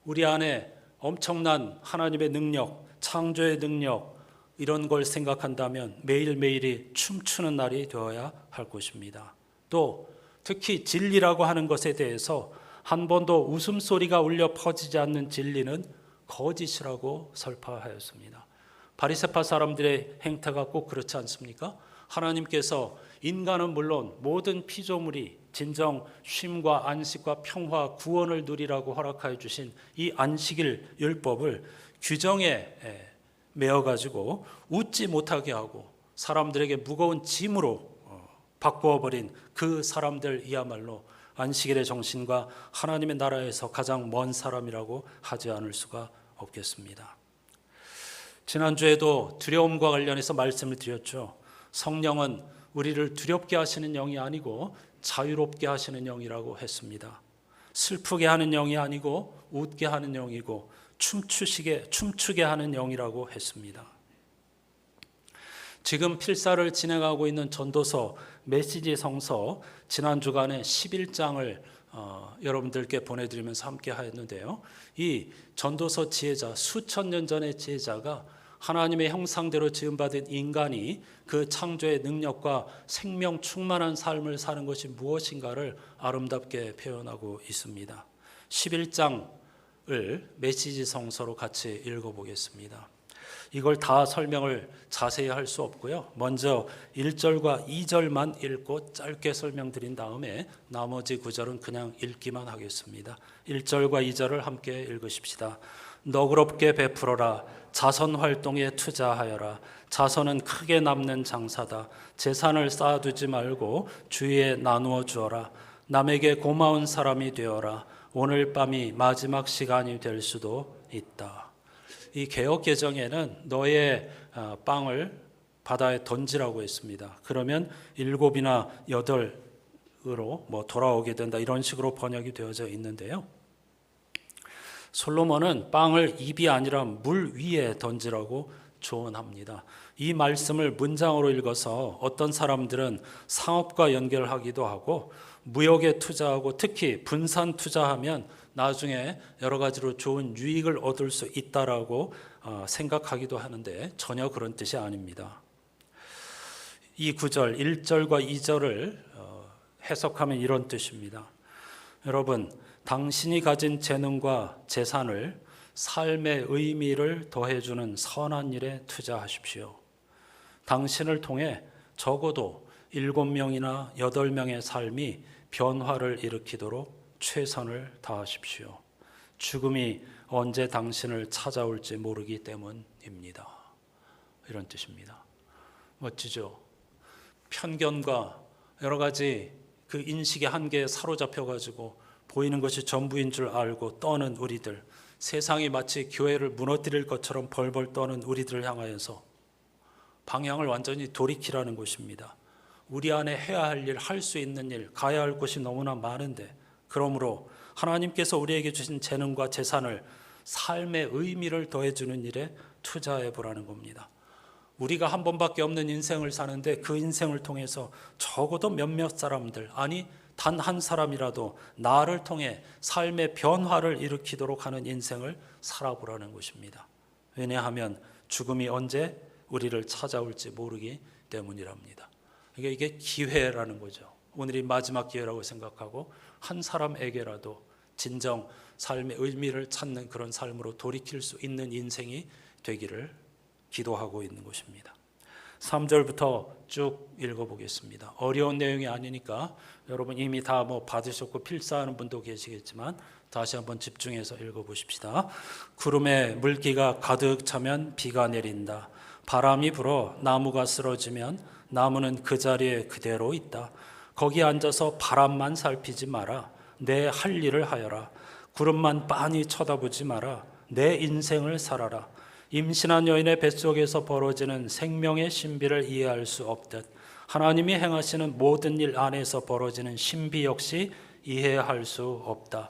우리 안에 엄청난 하나님의 능력, 창조의 능력 이런 걸 생각한다면 매일매일이 춤추는 날이 되어야 할 것입니다. 또 특히 진리라고 하는 것에 대해서 한 번도 웃음소리가 울려 퍼지지 않는 진리는 거짓이라고 설파하였습니다. 바리새파 사람들의 행태가 꼭 그렇지 않습니까? 하나님께서 인간은 물론 모든 피조물이 진정 쉼과 안식과 평화, 구원을 누리라고 허락하여 주신 이 안식일 율법을 규정에 매어가지고 웃지 못하게 하고 사람들에게 무거운 짐으로 바꾸어버린 그 사람들이야말로 안식일의 정신과 하나님의 나라에서 가장 먼 사람이라고 하지 않을 수가 없겠습니다. 지난주에도 두려움과 관련해서 말씀을 드렸죠. 성령은 우리를 두렵게 하시는 영이 아니고 자유롭게 하시는 영이라고 했습니다. 슬프게 하는 영이 아니고 웃게 하는 영이고 춤추게 하는 영이라고 했습니다. 지금 필사를 진행하고 있는 전도서 메시지 성서 지난 주간에 11장을 여러분들께 보내드리면서 함께 하였는데요. 이 전도서 지혜자, 수천 년 전의 지혜자가 하나님의 형상대로 지음받은 인간이 그 창조의 능력과 생명 충만한 삶을 사는 것이 무엇인가를 아름답게 표현하고 있습니다. 11장을 메시지 성서로 같이 읽어보겠습니다. 이걸 다 설명을 자세히 할 수 없고요. 먼저 1절과 2절만 읽고 짧게 설명드린 다음에 나머지 구절은 그냥 읽기만 하겠습니다. 1절과 2절을 함께 읽으십시다. 너그럽게 베풀어라. 자선 활동에 투자하여라. 자선은 크게 남는 장사다. 재산을 쌓아두지 말고 주위에 나누어 주어라. 남에게 고마운 사람이 되어라. 오늘 밤이 마지막 시간이 될 수도 있다. 이 개역 개정에는 너의 빵을 바다에 던지라고 했습니다. 그러면 7이나 8으로 돌아오게 된다. 이런 식으로 번역이 되어져 있는데요. 솔로몬은 빵을 입이 아니라 물 위에 던지라고 조언합니다. 이 말씀을 문장으로 읽어서 어떤 사람들은 상업과 연결하기도 하고 무역에 투자하고 특히 분산 투자하면 나중에 여러 가지로 좋은 유익을 얻을 수 있다라고 생각하기도 하는데 전혀 그런 뜻이 아닙니다. 이 구절 1절과 2절을 해석하면 이런 뜻입니다. 여러분, 당신이 가진 재능과 재산을 삶의 의미를 더해주는 선한 일에 투자하십시오. 당신을 통해 적어도 7명이나 8명의 삶이 변화를 일으키도록 최선을 다하십시오. 죽음이 언제 당신을 찾아올지 모르기 때문입니다. 이런 뜻입니다. 멋지죠? 편견과 여러 가지 그 인식의 한계에 사로잡혀가지고 보이는 것이 전부인 줄 알고 떠는 우리들, 세상이 마치 교회를 무너뜨릴 것처럼 벌벌 떠는 우리들을 향하여서 방향을 완전히 돌이키라는 것입니다. 우리 안에 해야 할 일, 할 수 있는 일, 가야 할 곳이 너무나 많은데, 그러므로 하나님께서 우리에게 주신 재능과 재산을 삶의 의미를 더해주는 일에 투자해 보라는 겁니다. 우리가 한 번밖에 없는 인생을 사는데 그 인생을 통해서 적어도 몇몇 사람들, 아니 단 한 사람이라도 나를 통해 삶의 변화를 일으키도록 하는 인생을 살아보라는 것입니다. 왜냐하면 죽음이 언제 우리를 찾아올지 모르기 때문이랍니다. 이게 기회라는 거죠. 오늘이 마지막 기회라고 생각하고 한 사람에게라도 진정 삶의 의미를 찾는 그런 삶으로 돌이킬 수 있는 인생이 되기를 기도하고 있는 것입니다. 3절부터 쭉 읽어보겠습니다. 어려운 내용이 아니니까 여러분 이미 다 받으셨고 필사하는 분도 계시겠지만 다시 한번 집중해서 읽어보십시다. 구름에 물기가 가득 차면 비가 내린다. 바람이 불어 나무가 쓰러지면 나무는 그 자리에 그대로 있다. 거기 앉아서 바람만 살피지 마라. 내 할 일을 하여라. 구름만 빤히 쳐다보지 마라. 내 인생을 살아라. 임신한 여인의 뱃속에서 벌어지는 생명의 신비를 이해할 수 없듯 하나님이 행하시는 모든 일 안에서 벌어지는 신비 역시 이해할 수 없다.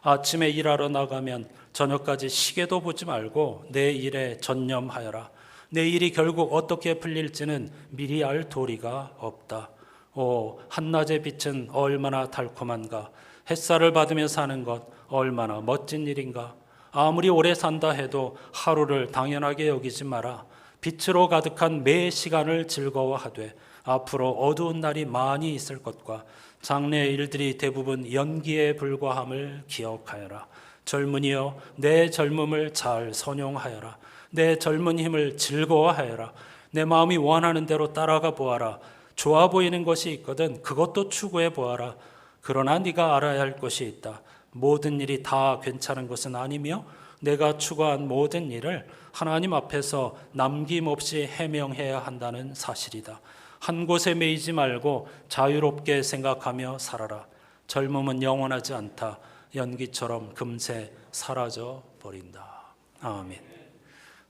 아침에 일하러 나가면 저녁까지 시계도 보지 말고 내 일에 전념하여라. 내 일이 결국 어떻게 풀릴지는 미리 알 도리가 없다. 오, 한낮의 빛은 얼마나 달콤한가. 햇살을 받으며 사는 것 얼마나 멋진 일인가. 아무리 오래 산다 해도 하루를 당연하게 여기지 마라. 빛으로 가득한 매 시간을 즐거워하되 앞으로 어두운 날이 많이 있을 것과 장래의 일들이 대부분 연기에 불과함을 기억하여라. 젊은이여, 내 젊음을 잘 선용하여라. 내 젊은 힘을 즐거워하여라. 내 마음이 원하는 대로 따라가 보아라. 좋아 보이는 것이 있거든 그것도 추구해 보아라. 그러나 네가 알아야 할 것이 있다. 모든 일이 다 괜찮은 것은 아니며 내가 추구한 모든 일을 하나님 앞에서 남김없이 해명해야 한다는 사실이다. 한 곳에 매이지 말고 자유롭게 생각하며 살아라. 젊음은 영원하지 않다. 연기처럼 금세 사라져 버린다. 아멘.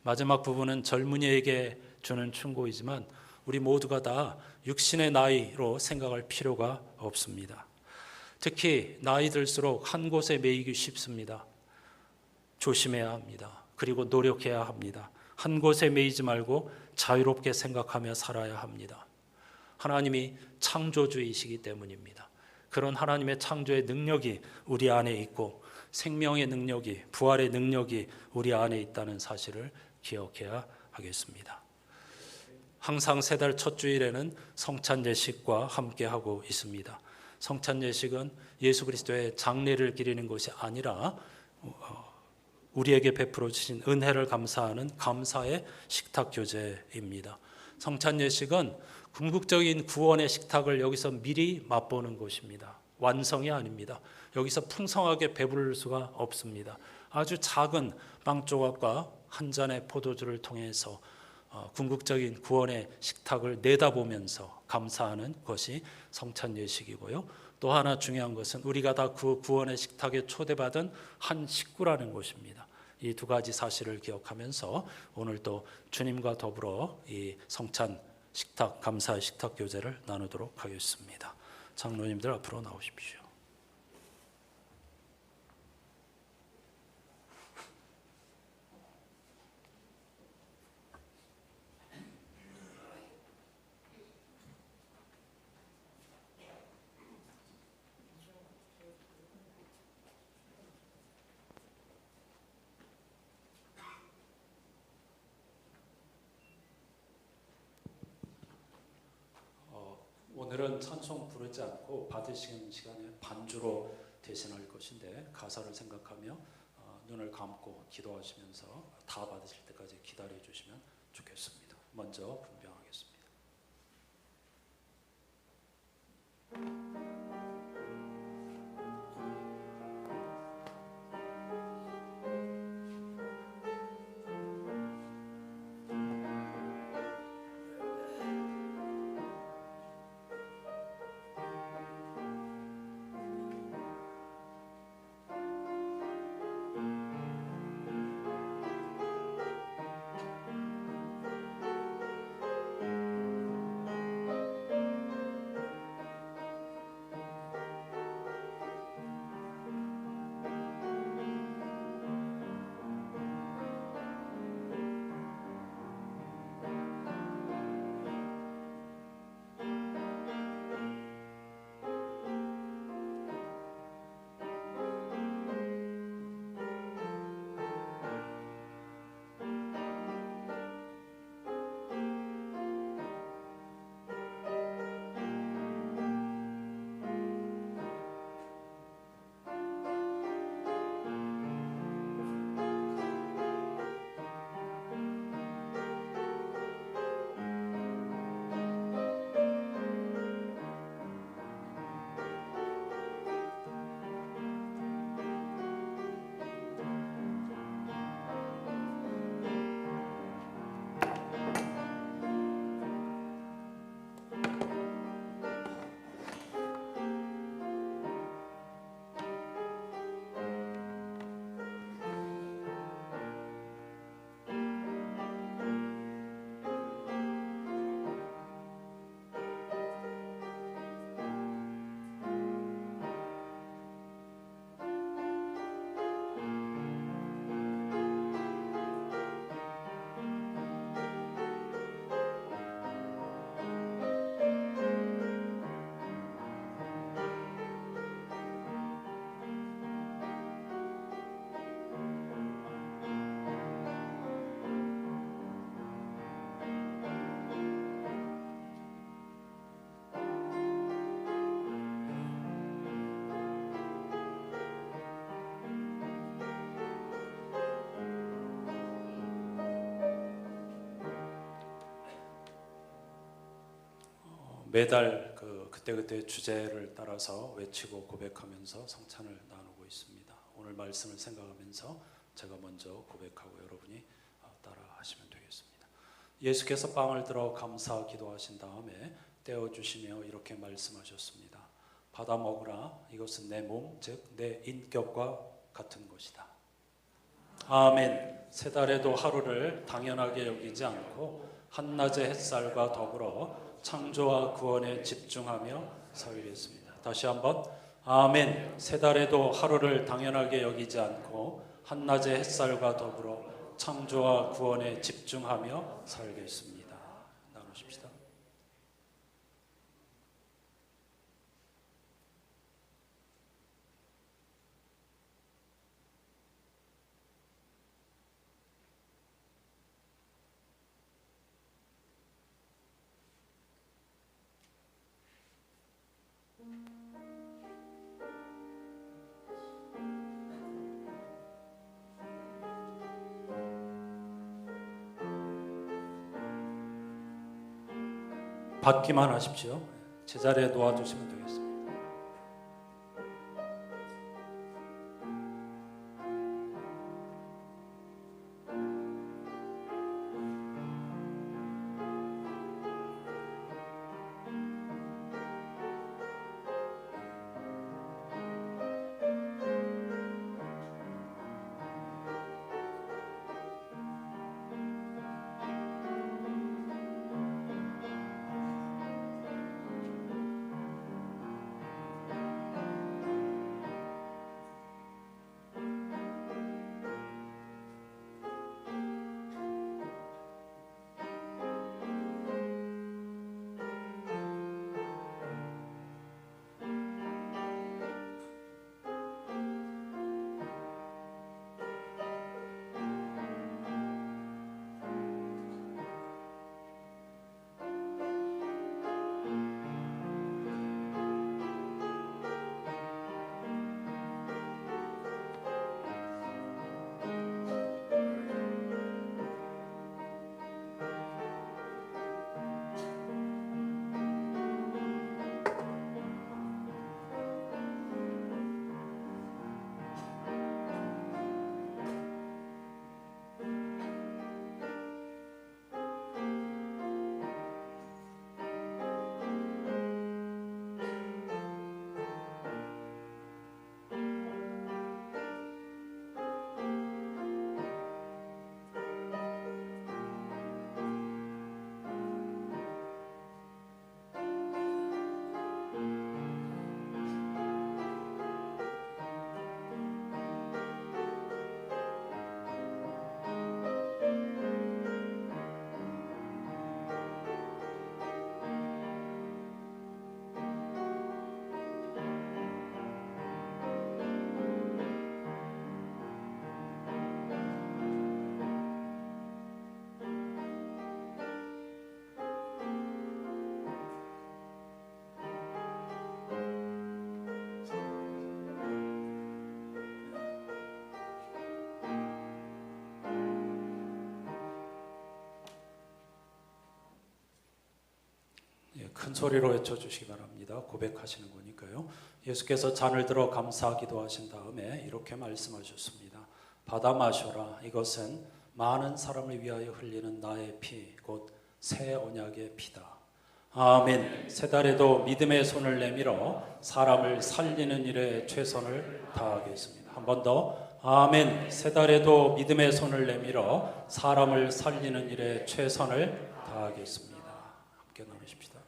마지막 부분은 젊은이에게 주는 충고이지만 우리 모두가 다 육신의 나이로 생각할 필요가 없습니다. 특히 나이 들수록 한 곳에 매이기 쉽습니다. 조심해야 합니다. 그리고 노력해야 합니다. 한 곳에 매이지 말고 자유롭게 생각하며 살아야 합니다. 하나님이 창조주이시기 때문입니다. 그런 하나님의 창조의 능력이 우리 안에 있고 생명의 능력이, 부활의 능력이 우리 안에 있다는 사실을 기억해야 하겠습니다. 항상 세 달 첫 주일에는 성찬 예식과 함께하고 있습니다. 성찬 예식은 예수 그리스도의 장례를 기리는 것이 아니라 우리에게 베풀어 주신 은혜를 감사하는 감사의 식탁 교제입니다. 성찬 예식은 궁극적인 구원의 식탁을 여기서 미리 맛보는 것입니다. 완성이 아닙니다. 여기서 풍성하게 배부를 수가 없습니다. 아주 작은 빵 조각과 한 잔의 포도주를 통해서 궁극적인 구원의 식탁을 내다보면서 감사하는 것이 성찬 예식이고요. 또 하나 중요한 것은 우리가 다 그 구원의 식탁에 초대받은 한 식구라는 것입니다. 이 두 가지 사실을 기억하면서 오늘 또 주님과 더불어 이 성찬 식탁, 감사의 식탁 교제를 나누도록 하겠습니다. 장로님들 앞으로 나오십시오. 오늘은 찬송 부르지 않고 받으시는 시간에 반주로 대신할 것인데 가사를 생각하며 눈을 감고 기도하시면서 다 받으실 때까지 기다려 주시면 좋겠습니다. 먼저 분享하겠습니다. 매달 그때그때 주제를 따라서 외치고 고백하면서 성찬을 나누고 있습니다. 오늘 말씀을 생각하면서 제가 먼저 고백하고 여러분이 따라 하시면 되겠습니다. 예수께서 빵을 들어 감사 기도하신 다음에 떼어주시며 이렇게 말씀하셨습니다. 받아 먹으라. 이것은 내 몸, 즉 내 인격과 같은 것이다. 아멘. 세 달에도 하루를 당연하게 여기지 않고 한낮의 햇살과 더불어 창조와 구원에 집중하며 살겠습니다. 다시 한번 아멘. 세 달에도 하루를 당연하게 여기지 않고 한낮의 햇살과 더불어 창조와 구원에 집중하며 살겠습니다. 나누십시다. 받기만 하십시오. 제자리에 놓아두시면 되겠습니다. 큰 소리로 외쳐주시기 바랍니다. 고백하시는 거니까요. 예수께서 잔을 들어 감사 기도하신 다음에 이렇게 말씀하셨습니다. 받아 마셔라. 이것은 많은 사람을 위하여 흘리는 나의 피, 곧 새 언약의 피다. 아멘. 세 달에도 믿음의 손을 내밀어 사람을 살리는 일에 최선을 다하겠습니다. 한 번 더. 아멘. 세 달에도 믿음의 손을 내밀어 사람을 살리는 일에 최선을 다하겠습니다. 함께 나누십시다.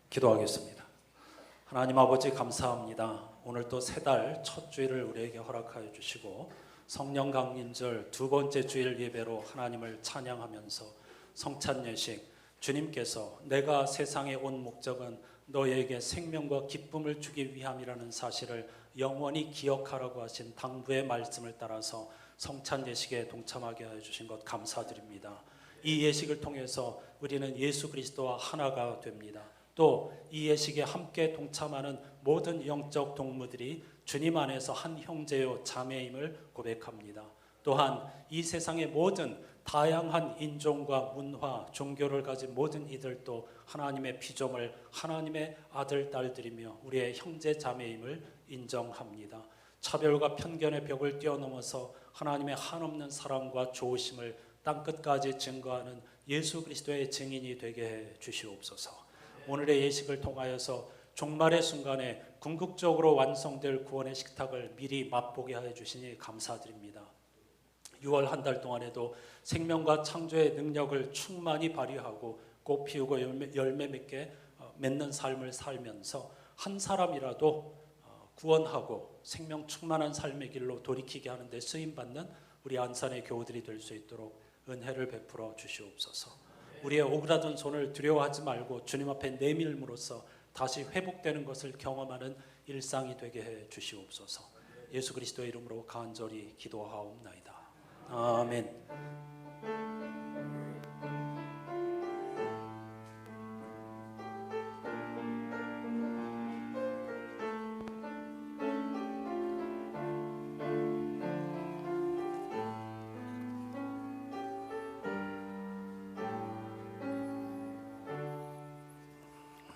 기도하겠습니다. 하나님 아버지 감사합니다. 오늘 또 세 달 첫 주일을 우리에게 허락하여 주시고 성령 강림절 두 번째 주일 예배로 하나님을 찬양하면서 성찬 예식 주님께서 내가 세상에 온 목적은 너에게 생명과 기쁨을 주기 위함이라는 사실을 영원히 기억하라고 하신 당부의 말씀을 따라서 성찬 예식에 동참하게 하여 주신 것 감사드립니다. 이 예식을 통해서 우리는 예수 그리스도와 하나가 됩니다. 또 이 예식에 함께 동참하는 모든 영적 동무들이 주님 안에서 한 형제요 자매임을 고백합니다. 또한 이 세상의 모든 다양한 인종과 문화, 종교를 가진 모든 이들도 하나님의 피조물, 하나님의 아들, 딸들이며 우리의 형제 자매임을 인정합니다. 차별과 편견의 벽을 뛰어넘어서 하나님의 한없는 사랑과 좋으심을 땅끝까지 증거하는 예수 그리스도의 증인이 되게 해 주시옵소서. 오늘의 예식을 통하여서 종말의 순간에 궁극적으로 완성될 구원의 식탁을 미리 맛보게 해 주시니 감사드립니다. 6월 한 달 동안에도 생명과 창조의 능력을 충만히 발휘하고 꽃 피우고 열매 맺게 맺는 삶을 살면서 한 사람이라도 구원하고 생명 충만한 삶의 길로 돌이키게 하는 데 쓰임받는 우리 안산의 교우들이 될 수 있도록 은혜를 베풀어 주시옵소서. 우리의 오그라든 손을 두려워하지 말고 주님 앞에 내밀므로써 다시 회복되는 것을 경험하는 일상이 되게 해 주시옵소서. 예수 그리스도의 이름으로 간절히 기도하옵나이다. 아멘.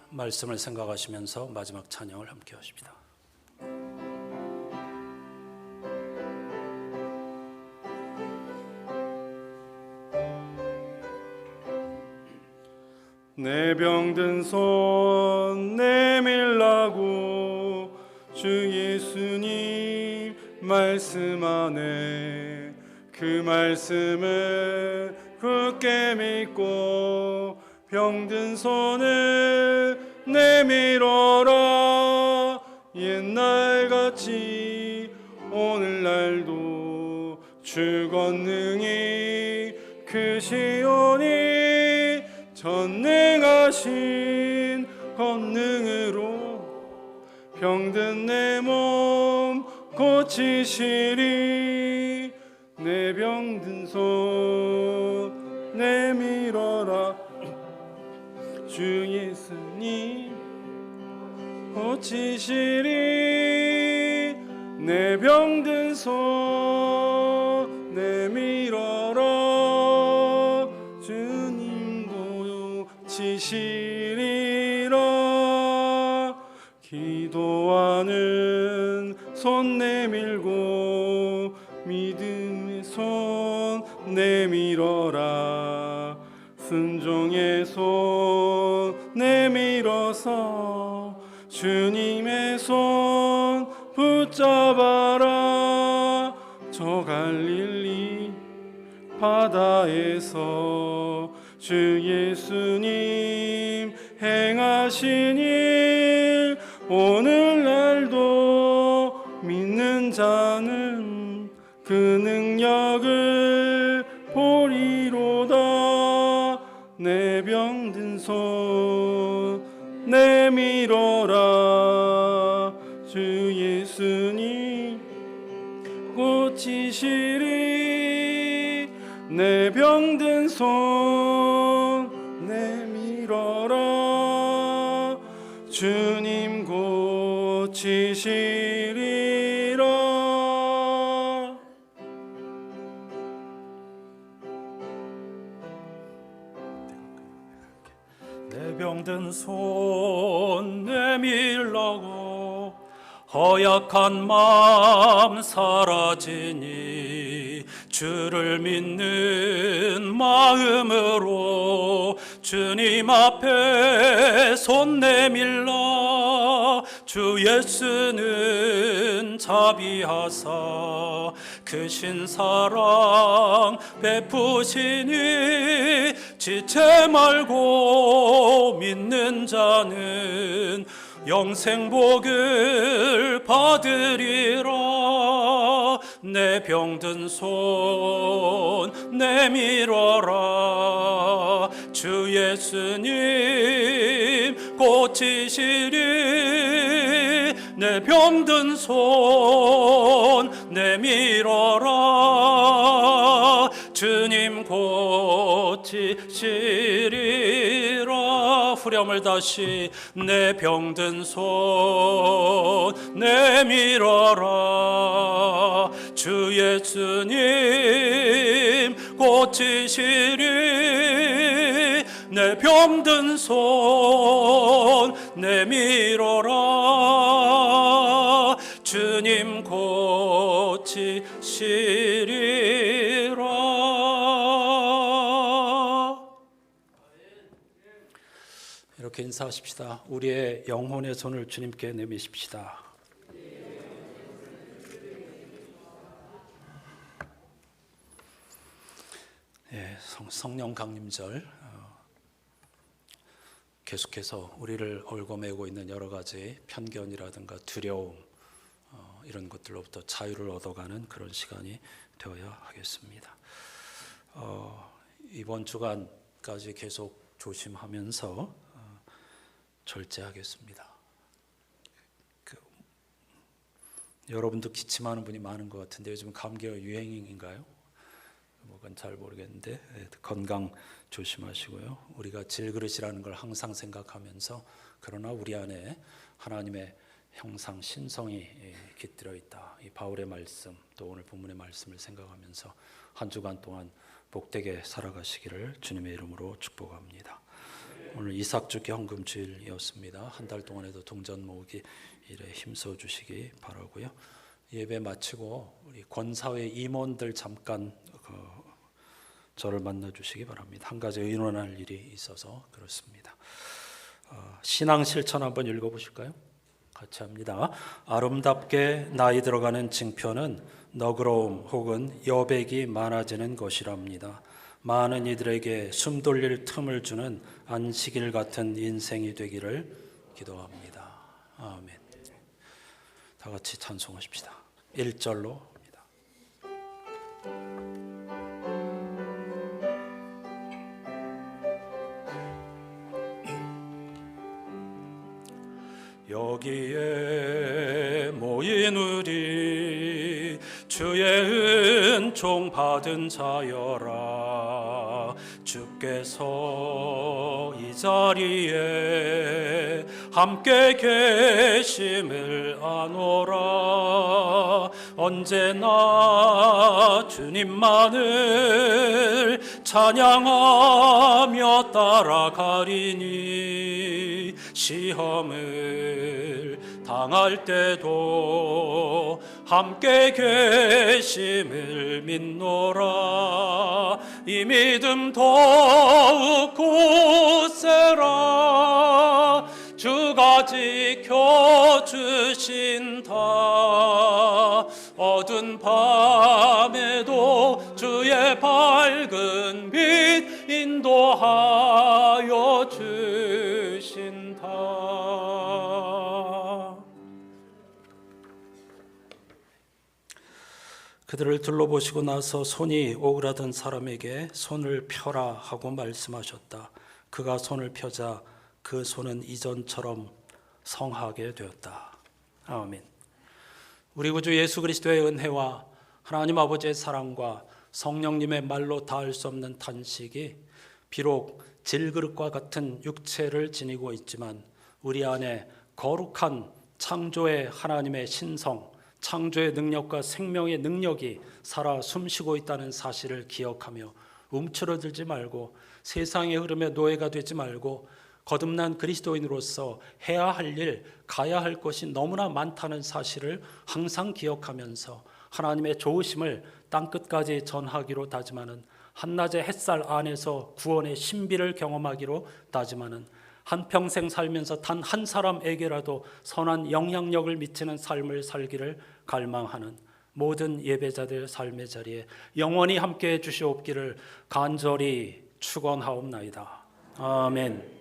말씀을 생각하시면서 마지막 찬양을 함께 하십니다. 내 병든 손 내밀라고 주 예수님 말씀하네. 그 말씀을 굳게 믿고 병든 손을 내밀어라. 옛날같이 오늘날도 주 권능이 크시오니 전능하신 권능으로 병든 내 몸 고치시리. 내 병든 손 내밀어라. 주 예수님 고치시리. 내 병든 손 내밀어라. 주님 고치시리라. 기도하는 손 내밀고 믿음의 손 내밀어라. 순종의 손 내밀어서 주님의 손 붙잡아라. 저 갈릴리 바다에서 주 예수님 행하신 일 오늘날도 믿는 자는 그 능력을 보리로다. 내 병든 손 내밀어라. 주 예수님 고치시리. 내 병든 손 내밀어라. 주님 고치시리라. 내 병든 손 내밀라고 허약한 마음 사라지니 주를 믿는 마음으로 주님 앞에 손 내밀라. 주 예수는 자비하사 크신 사랑 베푸시니 지체 말고 믿는 자는 영생복을 받으리라. 내 병든 손 내밀어라. 주 예수님 고치시리. 내 병든 손 내밀어라. 주님 고치시리라. 후렴을 다시. 내 병든 손 내밀어라. 주 예수님 고치시리. 내 병든 손 내밀어라. 주님 고치시리라. 이렇게 인사하십시다. 우리의 영혼의 손을 주님께 내미십시다. 예, 성령 강림절 계속해서 우리를 얽어매고 있는 여러 가지 편견이라든가 두려움 이런 것들로부터 자유를 얻어가는 그런 시간이 되어야 하겠습니다. 이번 주간까지 계속 조심하면서 절제하겠습니다. 여러분도 기침하는 분이 많은 것 같은데 요즘 감기가 유행인가요? 그건 잘 모르겠는데 건강 조심하시고요. 우리가 질그릇이라는 걸 항상 생각하면서 그러나 우리 안에 하나님의 형상 신성이 깃들어 있다. 이 바울의 말씀 또 오늘 본문의 말씀을 생각하면서 한 주간 동안 복되게 살아가시기를 주님의 이름으로 축복합니다. 오늘 이삭주기 헌금주일이었습니다. 한 달 동안에도 동전 모으기 일에 힘써 주시기 바라고요. 예배 마치고 우리 권사회 임원들 잠깐 저를 만나 주시기 바랍니다. 한 가지 의논할 일이 있어서 그렇습니다. 신앙 실천 한번 읽어보실까요? 같이 합니다. 아름답게 나이 들어가는 징표는 너그러움 혹은 여백이 많아지는 것이랍니다. 많은 이들에게 숨 돌릴 틈을 주는 안식일 같은 인생이 되기를 기도합니다. 아멘. 다 같이 찬송하십시다. 1절로 합니다. 여기에 모인 우리 주의 은총 받은 자여라. 주께서 이 자리에 함께 계심을 아노라. 언제나 주님만을 찬양하며 따라가리니 시험을 당할 때도 함께 계심을 믿노라. 이 믿음 더욱 굳세라. 주가 지켜주신다. 어두운 밤에도 주의 밝은 빛 인도하여 주신다. 그들을 둘러보시고 나서 손이 오그라든 사람에게 손을 펴라 하고 말씀하셨다. 그가 손을 펴자 그 손은 이전처럼 성하게 되었다. 아멘. 우리 구주 예수 그리스도의 은혜와 하나님 아버지의 사랑과 성령님의 말로 닿을 수 없는 탄식이 비록 질그릇과 같은 육체를 지니고 있지만 우리 안에 거룩한 창조의 하나님의 신성, 창조의 능력과 생명의 능력이 살아 숨쉬고 있다는 사실을 기억하며 움츠러들지 말고 세상의 흐름에 노예가 되지 말고 거듭난 그리스도인으로서 해야 할 일, 가야 할 것이 너무나 많다는 사실을 항상 기억하면서 하나님의 좋으심을 땅끝까지 전하기로 다짐하는, 한낮의 햇살 안에서 구원의 신비를 경험하기로 다짐하는, 한평생 살면서 단 한 사람에게라도 선한 영향력을 미치는 삶을 살기를 갈망하는 모든 예배자들의 삶의 자리에 영원히 함께해 주시옵기를 간절히 축원하옵나이다. 아멘.